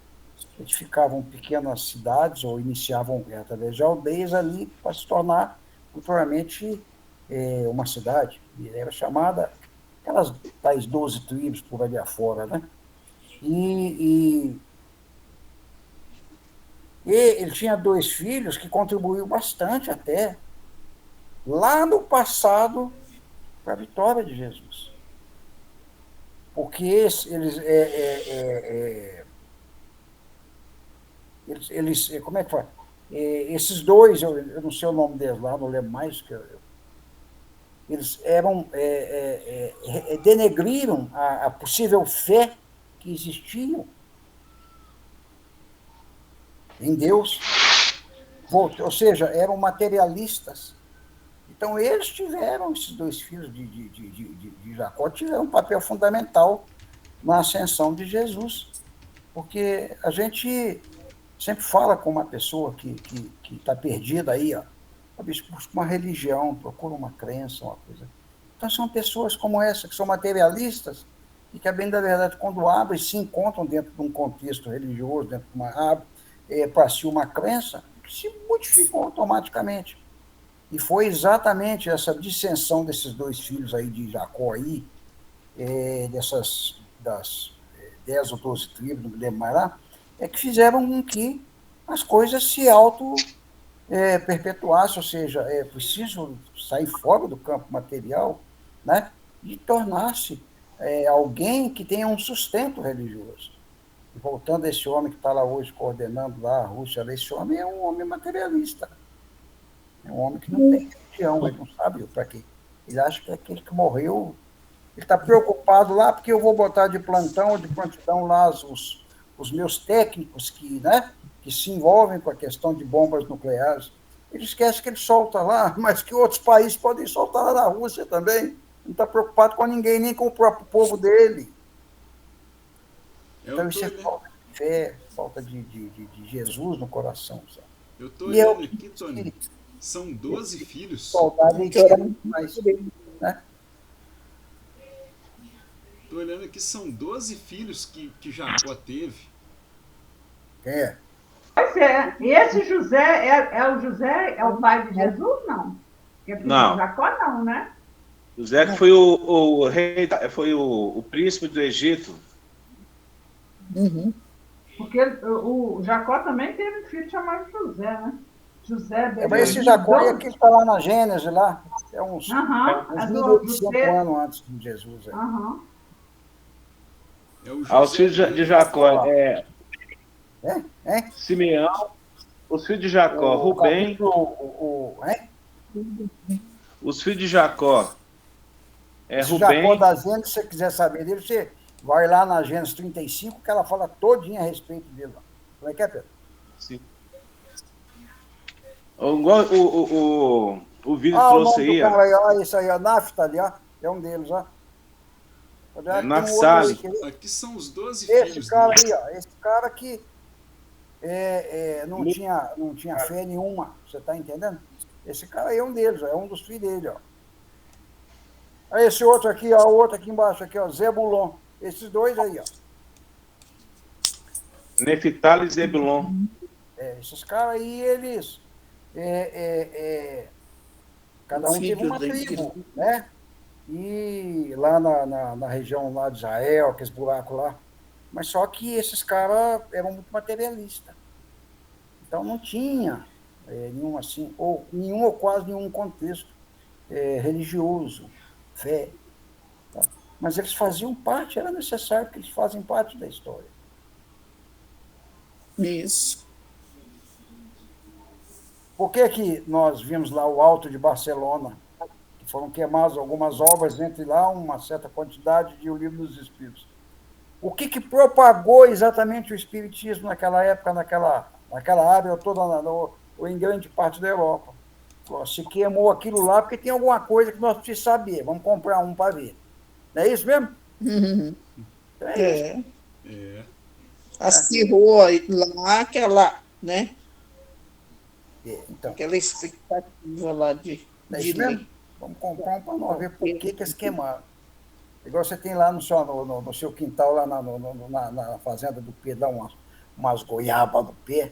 S6: edificavam pequenas cidades ou iniciavam através de aldeias ali para se tornar futuramente uma cidade. E era chamada aquelas tais 12 tribos por ali afora, né? E ele tinha 2 filhos que contribuíram bastante até lá no passado para a vitória de Jesus. Porque eles como é que fala? Esses 2, eu não sei o nome deles lá, não lembro mais, eles denegriram a possível fé que existia em Deus, ou seja, eram materialistas. Então, esses 2 filhos de Jacó, tiveram um papel fundamental na ascensão de Jesus. Porque a gente sempre fala com uma pessoa que está perdida aí, ó, busca uma religião, procura uma crença, uma coisa. Então, são pessoas como essa, que são materialistas, e que, a bem da verdade, quando abrem, se encontram dentro de um contexto religioso, dentro de para si uma crença, que se modificou automaticamente. E foi exatamente essa dissensão desses 2 filhos aí de Jacó aí, das 10 ou 12 tribos, não me lembro mais lá, que fizeram com que as coisas se perpetuassem, ou seja, é preciso sair fora do campo material, né, e tornar-se alguém que tenha um sustento religioso. E voltando a esse homem que está lá hoje coordenando lá a Rússia, esse homem é um homem materialista. É um homem que não tem religião, ele não sabe para quê. Ele acha que é aquele que morreu. Ele está preocupado lá porque eu vou botar de plantão ou de prontidão lá os meus técnicos que que se envolvem com a questão de bombas nucleares. Ele esquece que ele solta lá, mas que outros países podem soltar lá na Rússia também. Não está preocupado com ninguém, nem com o próprio povo dele. Então, isso é falta de fé, falta de Jesus no coração. Sabe?
S4: Eu estou olhando aqui, Tony, são 12 filhos.
S6: Soldado mas, né?
S4: Estou olhando aqui, são 12 filhos que Jacó teve.
S6: É.
S3: Pois é. E esse José, o José é o pai de Jesus, não?
S1: Não.
S3: Jacó não, né?
S1: José que foi o rei, foi o príncipe do Egito.
S2: Uhum.
S3: Porque o Jacó também teve um filho chamado José, né? José
S6: mas esse Jacó é aquele que está lá na Gênesis, lá. É uns 1.800 anos antes de Jesus. É.
S1: Os filhos de Jacó Simeão, os filhos de Jacó, Rubem. Os filhos de Jacó. Rubem.
S6: Jacó da Gênesis, se você quiser saber dele, você vai lá na Gênesis 35, que ela fala todinha a respeito dele. Como é que é, Pedro?
S1: Sim. O vídeo trouxe aí.
S6: Olha isso aí, ó, Naftali, ó. É um deles, ó.
S1: Naftali.
S4: Aqui são os 12 filhos.
S6: Esse cara aí, ó. Esse cara que não tinha fé nenhuma. Você está entendendo? Esse cara aí é um deles, ó, é um dos filhos dele, ó. Aí esse outro aqui, ó, o outro aqui embaixo, aqui, ó, Zebulon. Esses dois aí, ó.
S1: Neftali e Zebulon.
S6: Esses caras aí, eles... cada um teve uma tribo, né? E lá na região lá de Israel, aqueles buracos lá. Mas só que esses caras eram muito materialistas. Então não tinha nenhum assim, ou quase nenhum contexto religioso, fé. Tá? Mas eles faziam parte, era necessário que eles fazem parte da história.
S2: Isso.
S6: Por que nós vimos lá o Alto de Barcelona, que foram queimadas algumas obras, entre lá uma certa quantidade de O Livro dos Espíritos? O que propagou exatamente o espiritismo naquela época, naquela área toda, ou em grande parte da Europa? Se queimou aquilo lá porque tem alguma coisa que nós precisamos saber. Vamos comprar um para ver. Não é isso mesmo?
S2: Uhum.
S6: É.
S2: Acirrou lá aquela, né?
S6: Então,
S2: aquela expectativa lá de
S6: mesmo? Vamos comprar um para nós ver por que eles queimaram. Igual você tem lá no seu quintal, lá na fazenda do Pé, dá umas goiabas do pé.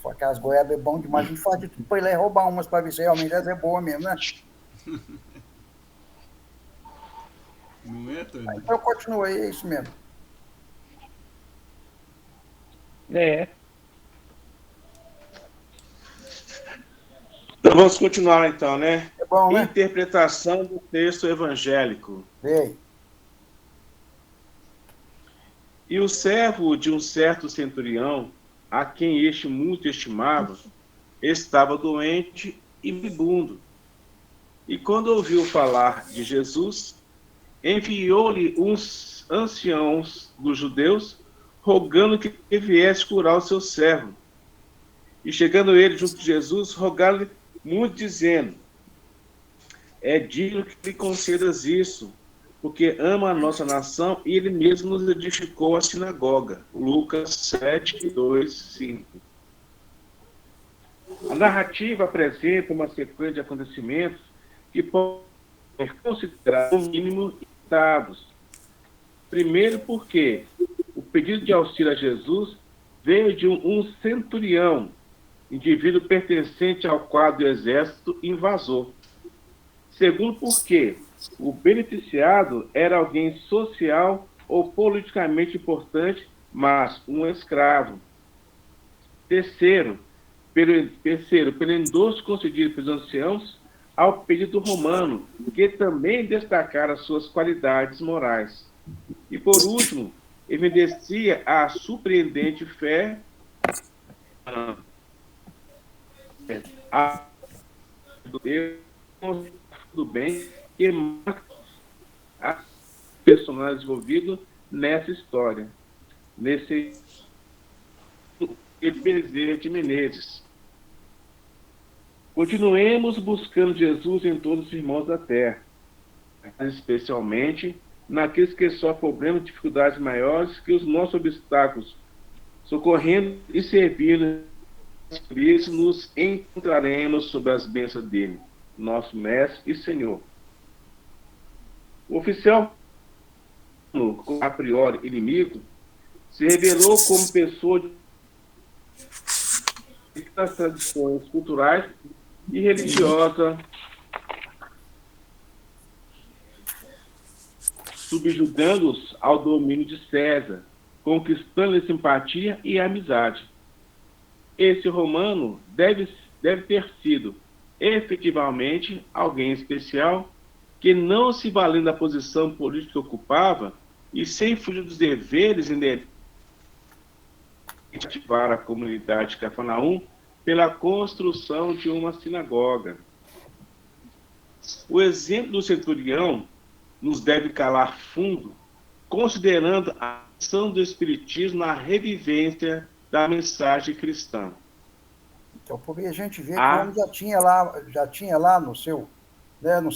S6: Aquelas goiabas é bom demais. A gente faz de tudo para ir lá e roubar umas para ver se realmente essa é boa mesmo, né?
S4: Não é, Tony?
S6: Então continua aí, é isso mesmo.
S1: Então vamos continuar então, né?
S6: É bom, né?
S1: Interpretação do texto evangélico.
S6: Ei.
S1: E o servo de um certo centurião, a quem este muito estimava, estava doente e moribundo. E quando ouviu falar de Jesus, enviou-lhe uns anciãos dos judeus, rogando que viesse curar o seu servo. E chegando ele junto de Jesus, rogaram-lhe muito, dizendo: é digno que lhe concedas isso, porque ama a nossa nação, e ele mesmo nos edificou a sinagoga. Lucas 7, 2, 5. A narrativa apresenta uma sequência de acontecimentos que podem ser considerados, no mínimo, inusitados. Primeiro porque o pedido de auxílio a Jesus veio de um centurião, indivíduo pertencente ao quadro do exército invasor. Segundo porque o beneficiado era alguém social ou politicamente importante, mas um escravo. Terceiro, pelo endosso concedido pelos anciãos ao pedido romano, que também destacara suas qualidades morais. E por último, evidencia a surpreendente fé do bem que marca a personagem envolvido nessa história. Bezerra de Menezes. Continuemos buscando Jesus em todos os irmãos da terra, especialmente naqueles que sofrem problemas e dificuldades maiores que os nossos obstáculos, socorrendo e servindo. Por isso nos encontraremos sob as bênçãos dele, nosso Mestre e Senhor. O oficial, a priori inimigo, se revelou como pessoa das tradições culturais e religiosas, subjugando-os ao domínio de César, conquistando-lhe simpatia e amizade. Esse romano deve ter sido efetivamente alguém especial que, não se valendo da posição política que ocupava e sem fugir dos deveres inerentes, ativar a comunidade de Cafarnaum pela construção de uma sinagoga. O exemplo do centurião nos deve calar fundo, considerando a ação do Espiritismo na revivência da mensagem cristã.
S6: Então, porque a gente vê que o homem já tinha lá no seu, né, no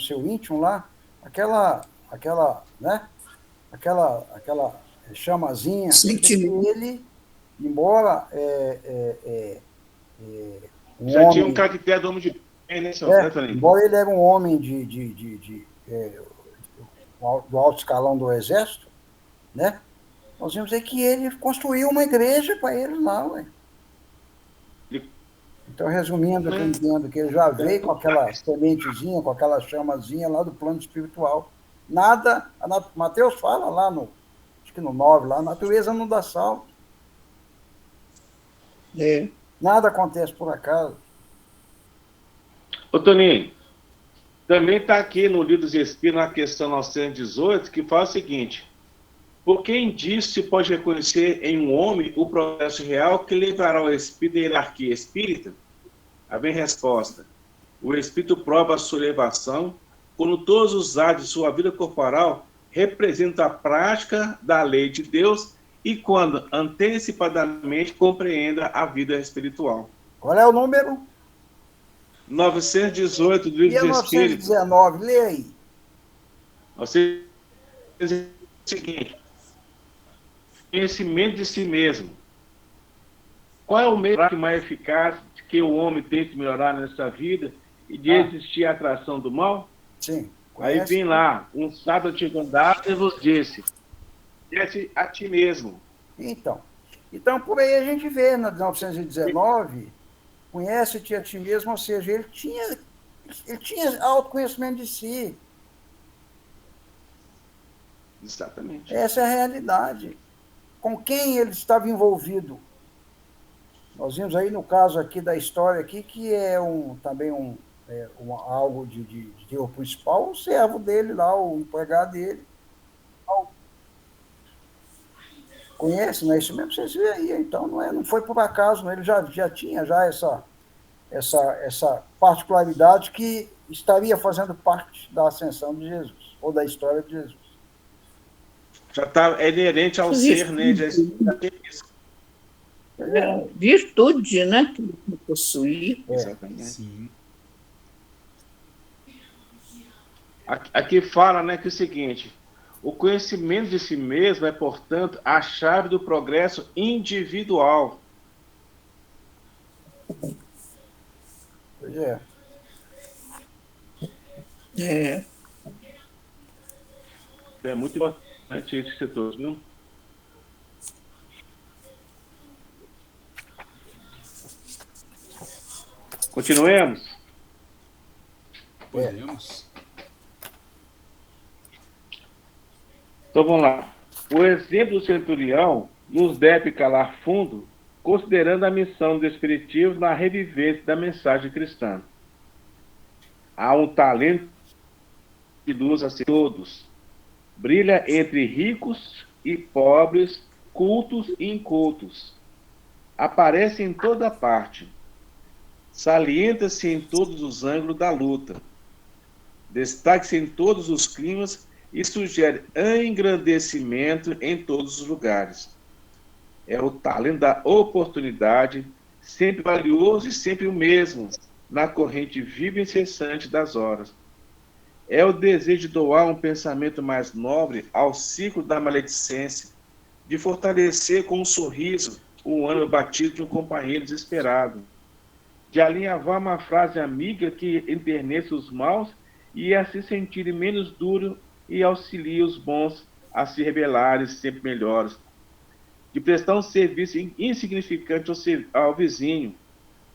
S6: seu íntimo lá, aquela chamazinha que ele, embora
S1: já tinha um caractere do homem de bem, né, senhor?
S6: Embora ele era um homem do alto escalão do exército, né? Nós vimos aí que ele construiu uma igreja para ele lá, ué. Então, resumindo, eu entendo que ele já veio com aquela sementezinha, com aquela chamazinha lá do plano espiritual. Nada, Mateus fala lá acho que no 9, lá, a natureza não dá salto. Nada acontece por acaso.
S1: Ô, Toninho, também está aqui no Livro dos Espíritos, na questão 918, que fala o seguinte: por que indício se pode reconhecer em um homem o processo real que levará o espírito da hierarquia espírita? A bem resposta: o espírito prova a sua elevação quando todos os atos de sua vida corporal representam a prática da lei de Deus e quando antecipadamente compreenda a vida espiritual.
S6: Qual é o número?
S1: 918 do Livro dos Espíritos.
S6: 919, lê aí.
S1: Você diz o seguinte: conhecimento de si mesmo. Qual é o meio mais eficaz que o homem tem de melhorar nessa vida e de existir a atração do mal?
S6: Sim.
S1: Aí vem lá, um sábio te andar e vos disse: conhece a ti mesmo.
S6: Então, por aí a gente vê, na 919, conhece-te a ti mesmo, ou seja, ele tinha autoconhecimento de si.
S1: Exatamente.
S6: Essa é a realidade. Com quem ele estava envolvido? Nós vimos aí no caso aqui da história aqui, que é também algo de Deus principal, o servo dele lá, o empregado dele. Conhece, não é isso mesmo? Vocês veem aí, então não foi por acaso, não. Ele já tinha essa particularidade que estaria fazendo parte da ascensão de Jesus, ou da história de Jesus.
S1: Já é inerente ao ser, né?
S2: Virtude, né? Que ele possuía.
S1: Exatamente.
S4: Sim.
S1: Aqui fala, né, que é o seguinte: o conhecimento de si mesmo é, portanto, a chave do progresso individual.
S6: Pois é.
S1: É muito importante esse setor, viu? Continuemos?
S4: Podemos.
S1: Então vamos lá. O exemplo do centurião nos deve calar fundo, considerando a missão do Espiritismo na revivência da mensagem cristã. Há um talento de luz a todos. Brilha entre ricos e pobres, cultos e incultos. Aparece em toda parte. Salienta-se em todos os ângulos da luta. Destaque-se em todos os climas e sugere engrandecimento em todos os lugares. É o talento da oportunidade, sempre valioso e sempre o mesmo, na corrente viva e incessante das horas. É o desejo de doar um pensamento mais nobre ao ciclo da maledicência, de fortalecer com um sorriso o ânimo batido de um companheiro desesperado, de alinhavar uma frase amiga que enterneça os maus e a se sentirem menos duro e auxilia os bons a se rebelarem sempre melhores, de prestar um serviço insignificante ao vizinho,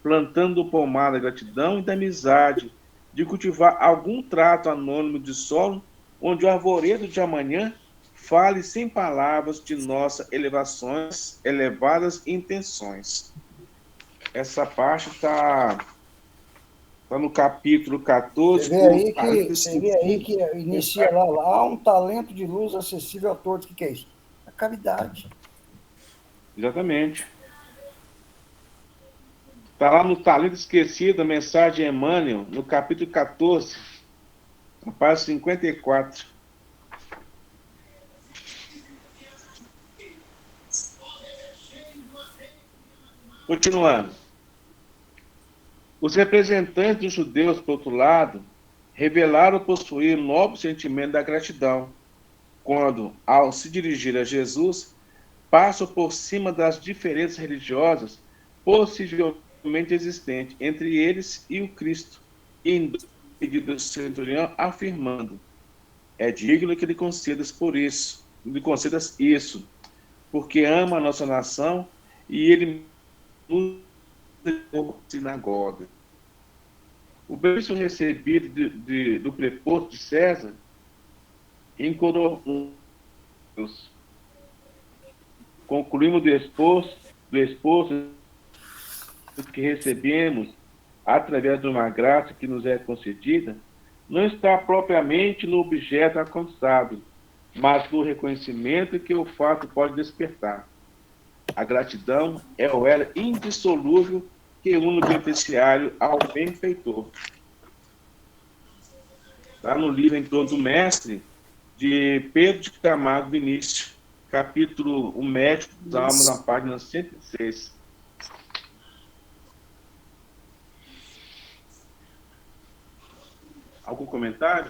S1: plantando o pomar da gratidão e da amizade, de cultivar algum trato anônimo de solo, onde o arvoredo de amanhã fale sem palavras de nossas elevadas intenções. Essa parte está no capítulo 14.
S6: Você vê aí que inicia lá, há um talento de luz acessível a todos. O que é isso? A caridade.
S1: Exatamente. Está lá no Talento Esquecido, a mensagem de Emmanuel, no capítulo 14, na página 54. Continuando. Os representantes dos judeus, por outro lado, revelaram possuir um novo sentimento da gratidão, quando, ao se dirigir a Jesus, passam por cima das diferenças religiosas possivelmente existentes entre eles e o Cristo, e em pedido do centurião, afirmando: é digno que lhe concedas isso, porque ama a nossa nação e ele nos deu sinagoga. O benefício recebido do preposto de César encorou Deus. Concluímos do exposto que recebemos através de uma graça que nos é concedida, não está propriamente no objeto alcançado, mas no reconhecimento que o fato pode despertar. A gratidão é o elo indissolúvel que une o beneficiário ao benfeitor. Está no livro Em Torno do Mestre, de Pedro de Camargo Vinícius, capítulo O Médico das Almas, na página 106. Algum comentário?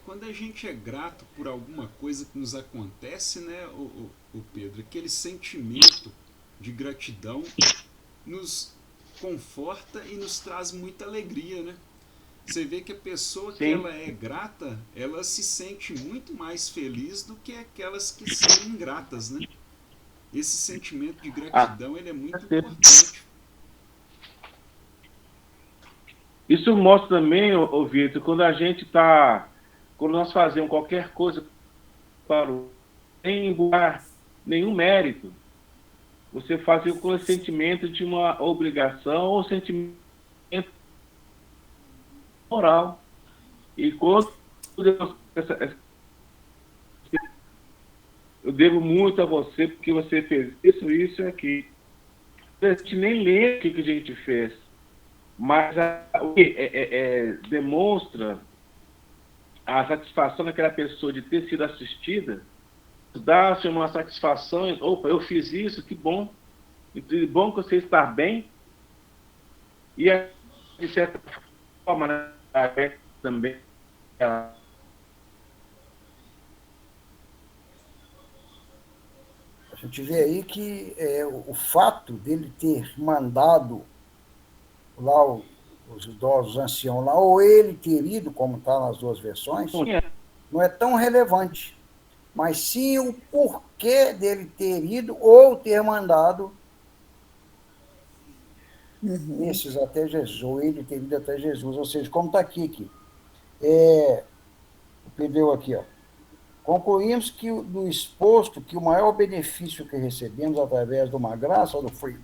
S4: Quando a gente é grato por alguma coisa que nos acontece, né, o Pedro, aquele sentimento de gratidão nos conforta e nos traz muita alegria, né? Você vê que a pessoa que ela é grata, ela se sente muito mais feliz do que aquelas que são ingratas, né? Esse sentimento de gratidão, ele é muito importante.
S1: Isso mostra também, Vitor, quando nós fazemos qualquer coisa para sem nenhum mérito, você faz com o sentimento de uma obrigação ou sentimento moral. E quando eu devo muito a você porque você fez isso e aqui. A gente nem lembra o que a gente fez, mas demonstra a satisfação daquela pessoa de ter sido assistida, dá-se uma satisfação, opa, eu fiz isso, que bom, que bom que você está bem, e de certa forma, né, também
S6: a gente vê aí que o fato dele ter mandado lá os idosos anciãos lá, ou ele ter ido, como está nas duas versões, não é tão relevante. Mas sim o porquê dele ter ido ou ter mandado esses até Jesus, ou ele ter ido até Jesus. Ou seja, como está aqui. Perdeu aqui, ó. Concluímos que do exposto que o maior benefício que recebemos através de uma graça do que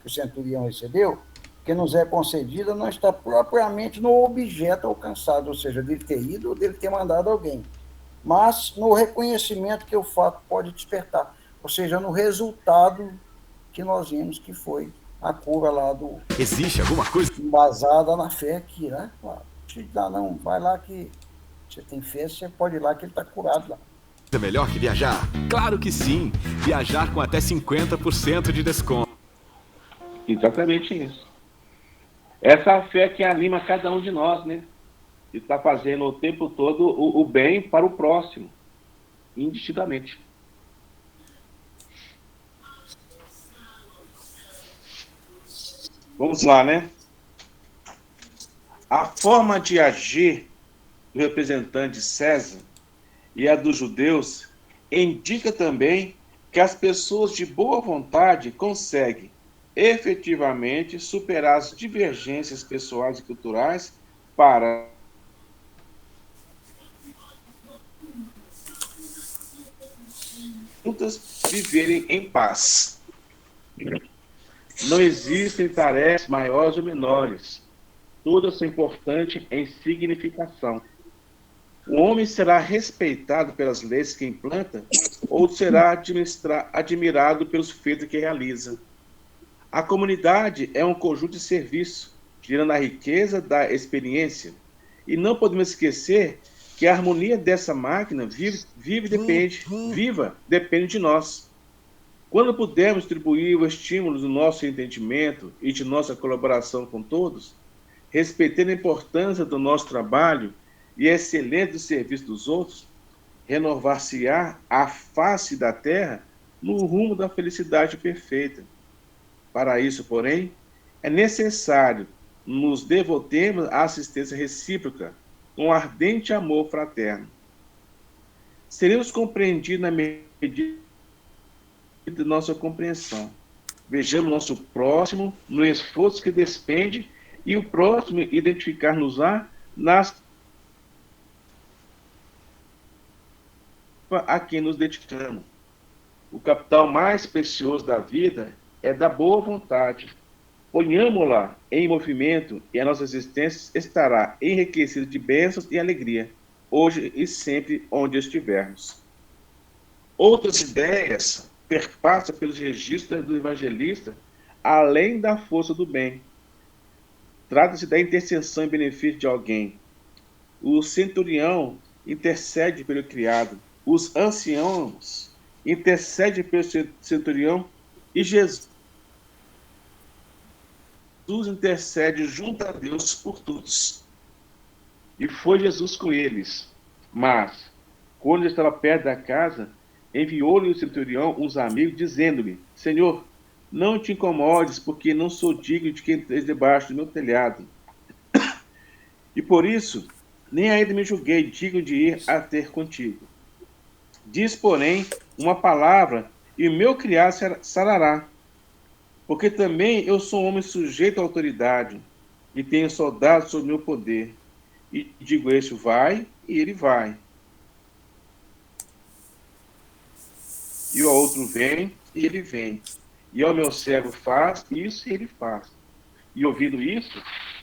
S6: o centurião recebeu, que nos é concedida, não está propriamente no objeto alcançado, ou seja, dele ter ido ou dele ter mandado alguém, mas no reconhecimento que o fato pode despertar, ou seja, no resultado que nós vimos que foi a cura lá do...
S7: Existe alguma coisa?
S6: Embasada na fé aqui, né? Claro. Não, vai lá que Você tem fé, você pode ir lá que ele está curado lá.
S7: É melhor que viajar? Claro que sim! Viajar com até 50% de desconto.
S1: Exatamente isso. Essa é a fé que anima cada um de nós, né? E está fazendo o tempo todo o bem para o próximo, indistintamente. Vamos lá, né? A forma de agir do representante César e a dos judeus indica também que as pessoas de boa vontade conseguem efetivamente superar as divergências pessoais e culturais para juntas viverem em paz. Não existem tarefas maiores ou menores. Todas são importantes em significação. O homem será respeitado pelas leis que implanta ou será admirado pelos feitos que realiza? A comunidade é um conjunto de serviço, gerando a riqueza da experiência. E não podemos esquecer que a harmonia dessa máquina viva depende de nós. Quando pudermos distribuir o estímulo do nosso entendimento e de nossa colaboração com todos, respeitando a importância do nosso trabalho e a excelência do serviço dos outros, renovar-se-á a face da terra no rumo da felicidade perfeita. Para isso, porém, é necessário nos devotemos à assistência recíproca, com ardente amor fraterno. Seremos compreendidos na medida de nossa compreensão. Vejamos nosso próximo no esforço que despende e o próximo identificar-nos-á a quem nos dedicamos. O capital mais precioso da vida é da boa vontade. Ponhamo-la em movimento e a nossa existência estará enriquecida de bênçãos e alegria, hoje e sempre onde estivermos. Outras ideias perpassam pelos registros do evangelista, além da força do bem. Trata-se da intercessão em benefício de alguém. O centurião intercede pelo criado. Os anciãos intercedem pelo centurião e Jesus intercede junto a Deus por todos. E foi Jesus com eles. Mas, quando ele estava perto da casa, enviou-lhe o centurião uns amigos, dizendo-lhe: Senhor, não te incomodes, porque não sou digno de quem esteja debaixo do meu telhado. E por isso, nem ainda me julguei digno de ir a ter contigo. Diz, porém, uma palavra, e o meu criado sarará. Porque também eu sou um homem sujeito à autoridade, e tenho soldados sob meu poder. E digo este, vai, e ele vai. E o outro vem, e ele vem. E ao meu servo faz isso, e ele faz. E ouvindo isso,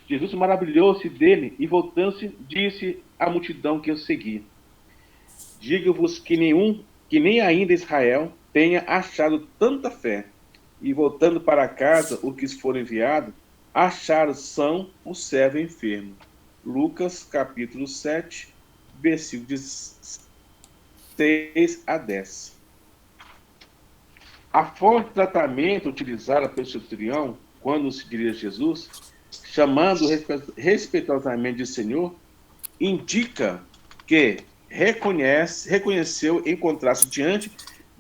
S1: Jesus maravilhou-se dele, e voltando-se, disse à multidão que o seguia: Digo-vos que nem ainda Israel tenha achado tanta fé. E voltando para casa, os que foram enviados, acharam são o servo enfermo. Lucas, capítulo 7, versículos 6 a 10. A forma de tratamento utilizada pelo centurião, quando se dirige a Jesus, chamando respeitosamente de Senhor, indica que reconheceu encontrar-se diante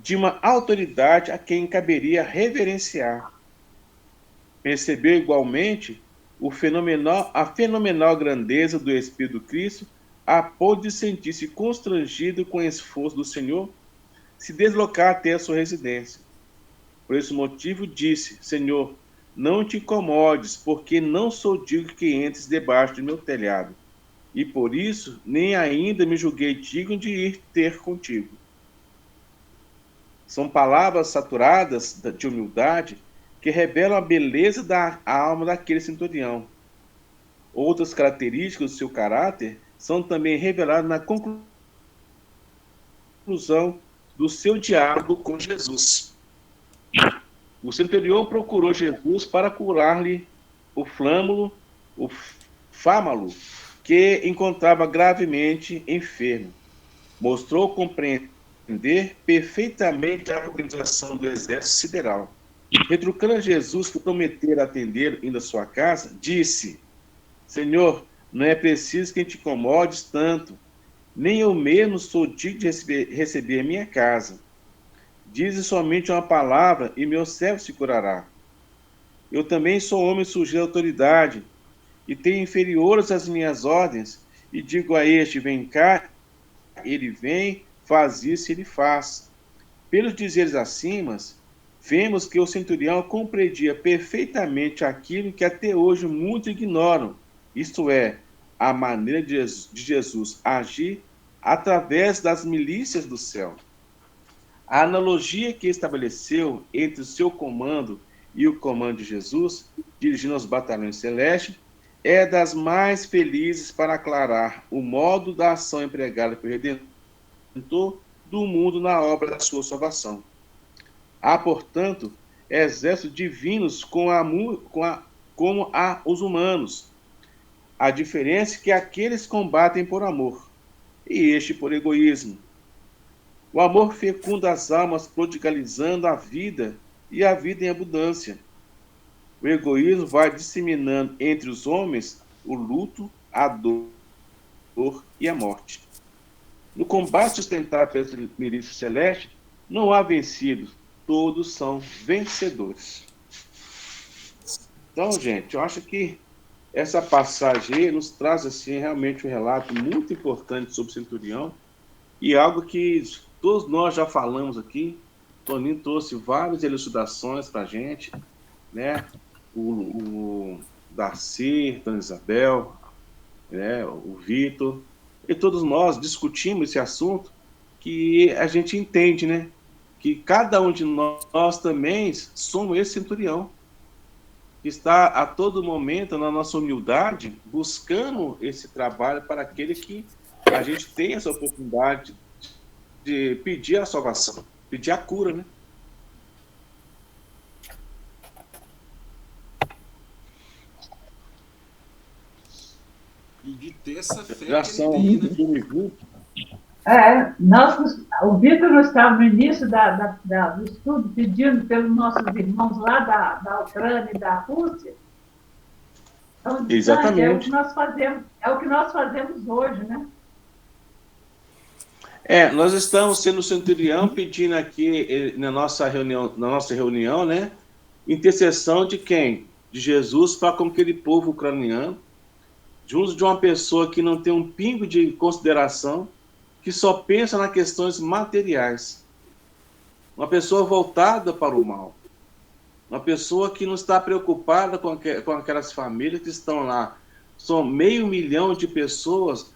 S1: de uma autoridade a quem caberia reverenciar. Percebeu igualmente a fenomenal grandeza do Espírito Cristo, a ponto de sentir-se constrangido com o esforço do Senhor se deslocar até a sua residência. Por esse motivo disse: Senhor, não te incomodes, porque não sou digno que entres debaixo do meu telhado. E por isso, nem ainda me julguei digno de ir ter contigo. São palavras saturadas de humildade que revelam a beleza da alma daquele centurião. Outras características do seu caráter são também reveladas na conclusão do seu diálogo com Jesus. O centurião procurou Jesus para curar-lhe o fâmalo que encontrava gravemente enfermo. Mostrou compreender perfeitamente a organização do exército sideral. Retrucando a Jesus, que prometera atender indo à sua casa, disse: Senhor, não é preciso que te incomodes tanto, nem eu mesmo sou digno de receber a minha casa. Dize somente uma palavra e meu servo se curará. Eu também sou homem sujeito à autoridade, e tenho inferiores às minhas ordens, e digo a este, vem cá, ele vem, faz isso, ele faz. Pelos dizeres acima, vemos que o centurião compreendia perfeitamente aquilo que até hoje muitos ignoram, isto é, a maneira de Jesus agir através das milícias do céu. A analogia que estabeleceu entre o seu comando e o comando de Jesus, dirigindo os batalhões celestes, é das mais felizes para aclarar o modo da ação empregada pelo Redentor do mundo na obra da sua salvação. Há, portanto, exércitos divinos como há os humanos. A diferença é que aqueles combatem por amor, e este por egoísmo. O amor fecunda as almas, prodigalizando a vida e a vida em abundância. O egoísmo vai disseminando entre os homens o luto, a dor e a morte. No combate sustentado pela milícia celeste, não há vencidos, todos são vencedores. Então, gente, eu acho que essa passagem aí nos traz assim, realmente um relato muito importante sobre o centurião e algo que todos nós já falamos aqui. Toninho trouxe várias elucidações para a gente, né? O Darcy, Dona Isabel, né? O Vitor, e todos nós discutimos esse assunto, que a gente entende, né? Que cada um de nós também somos esse centurião, que está a todo momento, na nossa humildade, buscando esse trabalho para aquele que a gente tem essa oportunidade de pedir a salvação, pedir a cura, né?
S4: E de ter essa fé
S1: Já
S4: que
S1: são
S4: ele tem, né?
S1: 20.
S3: O Vitor não estava no início do estudo pedindo pelos nossos irmãos lá da Ucrânia e da Rússia. Então,
S1: Exatamente.
S3: É o que nós fazemos hoje, né?
S1: Nós estamos sendo centurião pedindo aqui na nossa reunião, né? Intercessão de quem? De Jesus para com aquele povo ucraniano, junto de uma pessoa que não tem um pingo de consideração, que só pensa nas questões materiais. Uma pessoa voltada para o mal. Uma pessoa que não está preocupada com aquelas famílias que estão lá. São 500 mil de pessoas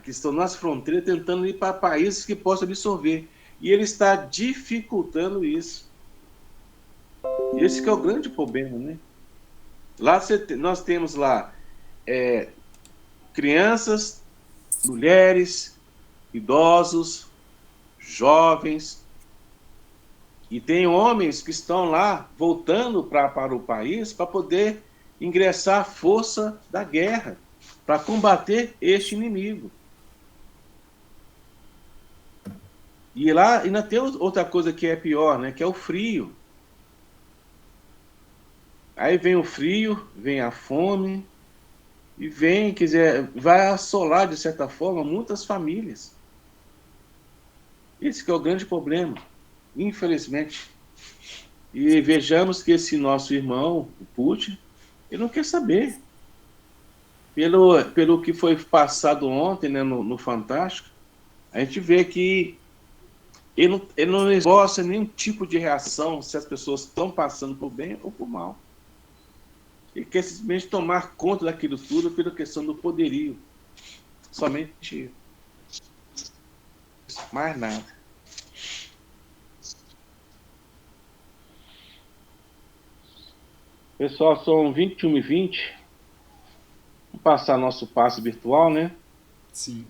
S1: que estão nas fronteiras tentando ir para países que possam absorver. E ele está dificultando isso. E esse que é o grande problema, né? Lá nós temos lá crianças, mulheres, idosos, jovens, e tem homens que estão lá voltando para o país para poder ingressar à força da guerra, para combater este inimigo. E lá ainda tem outra coisa que é pior, né? Que é o frio. Aí vem o frio, vem a fome, e vem, quer dizer, vai assolar, de certa forma, muitas famílias. Esse que é o grande problema, infelizmente. E vejamos que esse nosso irmão, o Putin, ele não quer saber. Pelo que foi passado ontem, né, no Fantástico, a gente vê que ele não esboça nenhum tipo de reação se as pessoas estão passando por bem ou por mal. Ele quer simplesmente tomar conta daquilo tudo pela questão do poderio. Somente isso. Mais nada. Pessoal, são 21h20. Vamos passar nosso passe virtual, né?
S4: Sim.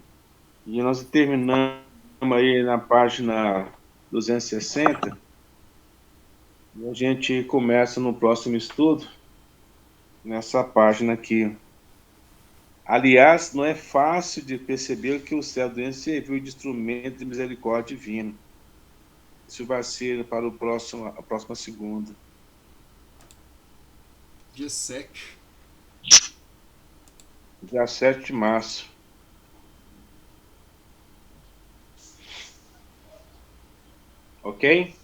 S1: E nós terminamos aí na página 260. E a gente começa no próximo estudo nessa página aqui. Aliás, não é fácil de perceber que o céu doente serviu de instrumento de misericórdia divina. Isso vai ser para a próxima segunda.
S4: Dia 7.
S1: Dia 7 de março. Ok?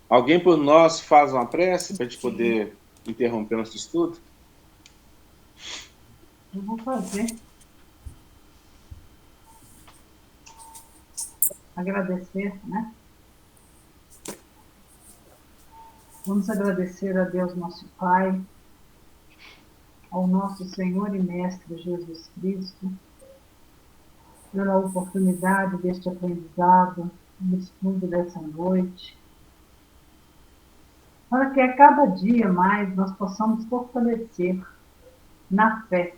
S1: Alguém por nós faz uma prece para a gente poder interromper nosso estudo?
S3: Eu vou fazer. Agradecer, né? Vamos agradecer a Deus, nosso Pai, ao nosso Senhor e Mestre Jesus Cristo, pela oportunidade deste aprendizado, do estudo dessa noite, para que a cada dia mais nós possamos fortalecer na fé.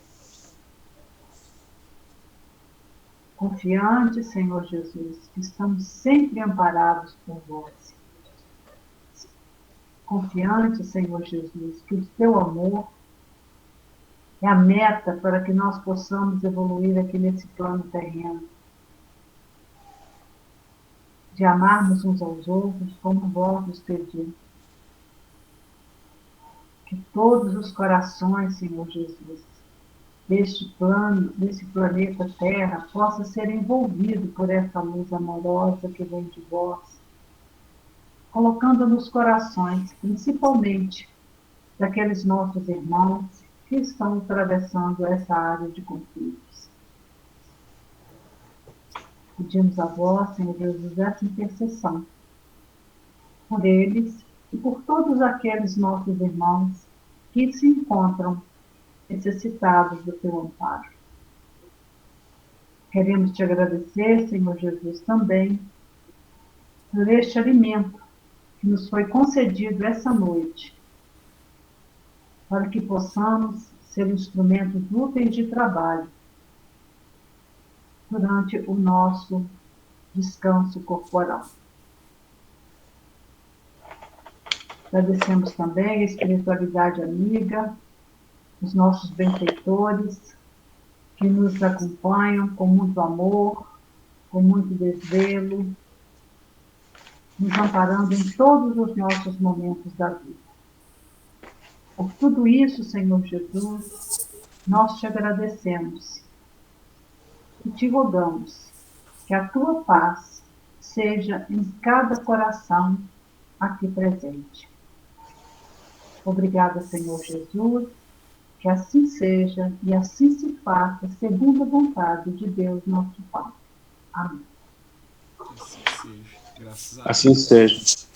S3: Confiante, Senhor Jesus, que estamos sempre amparados por vós. Confiante, Senhor Jesus, que o teu amor é a meta para que nós possamos evoluir aqui nesse plano terreno. De amarmos uns aos outros como vós nos pediu. Que todos os corações, Senhor Jesus, deste plano, desse planeta Terra, possa ser envolvido por essa luz amorosa que vem de vós, colocando nos corações, principalmente, daqueles nossos irmãos que estão atravessando essa área de conflitos. Pedimos a vós, Senhor Jesus, essa intercessão por eles e por todos aqueles nossos irmãos que se encontram necessitados do teu amparo. Queremos te agradecer, Senhor Jesus, também por este alimento que nos foi concedido essa noite, para que possamos ser instrumentos úteis de trabalho durante o nosso descanso corporal. Agradecemos também a espiritualidade amiga, os nossos benfeitores, que nos acompanham com muito amor, com muito desvelo, nos amparando em todos os nossos momentos da vida. Por tudo isso, Senhor Jesus, nós te agradecemos e te rogamos que a tua paz seja em cada coração aqui presente. Obrigada, Senhor Jesus, que assim seja e assim se faça, segundo a vontade de Deus, nosso Pai. Amém.
S4: Assim seja. Graças a Deus.
S1: Assim seja.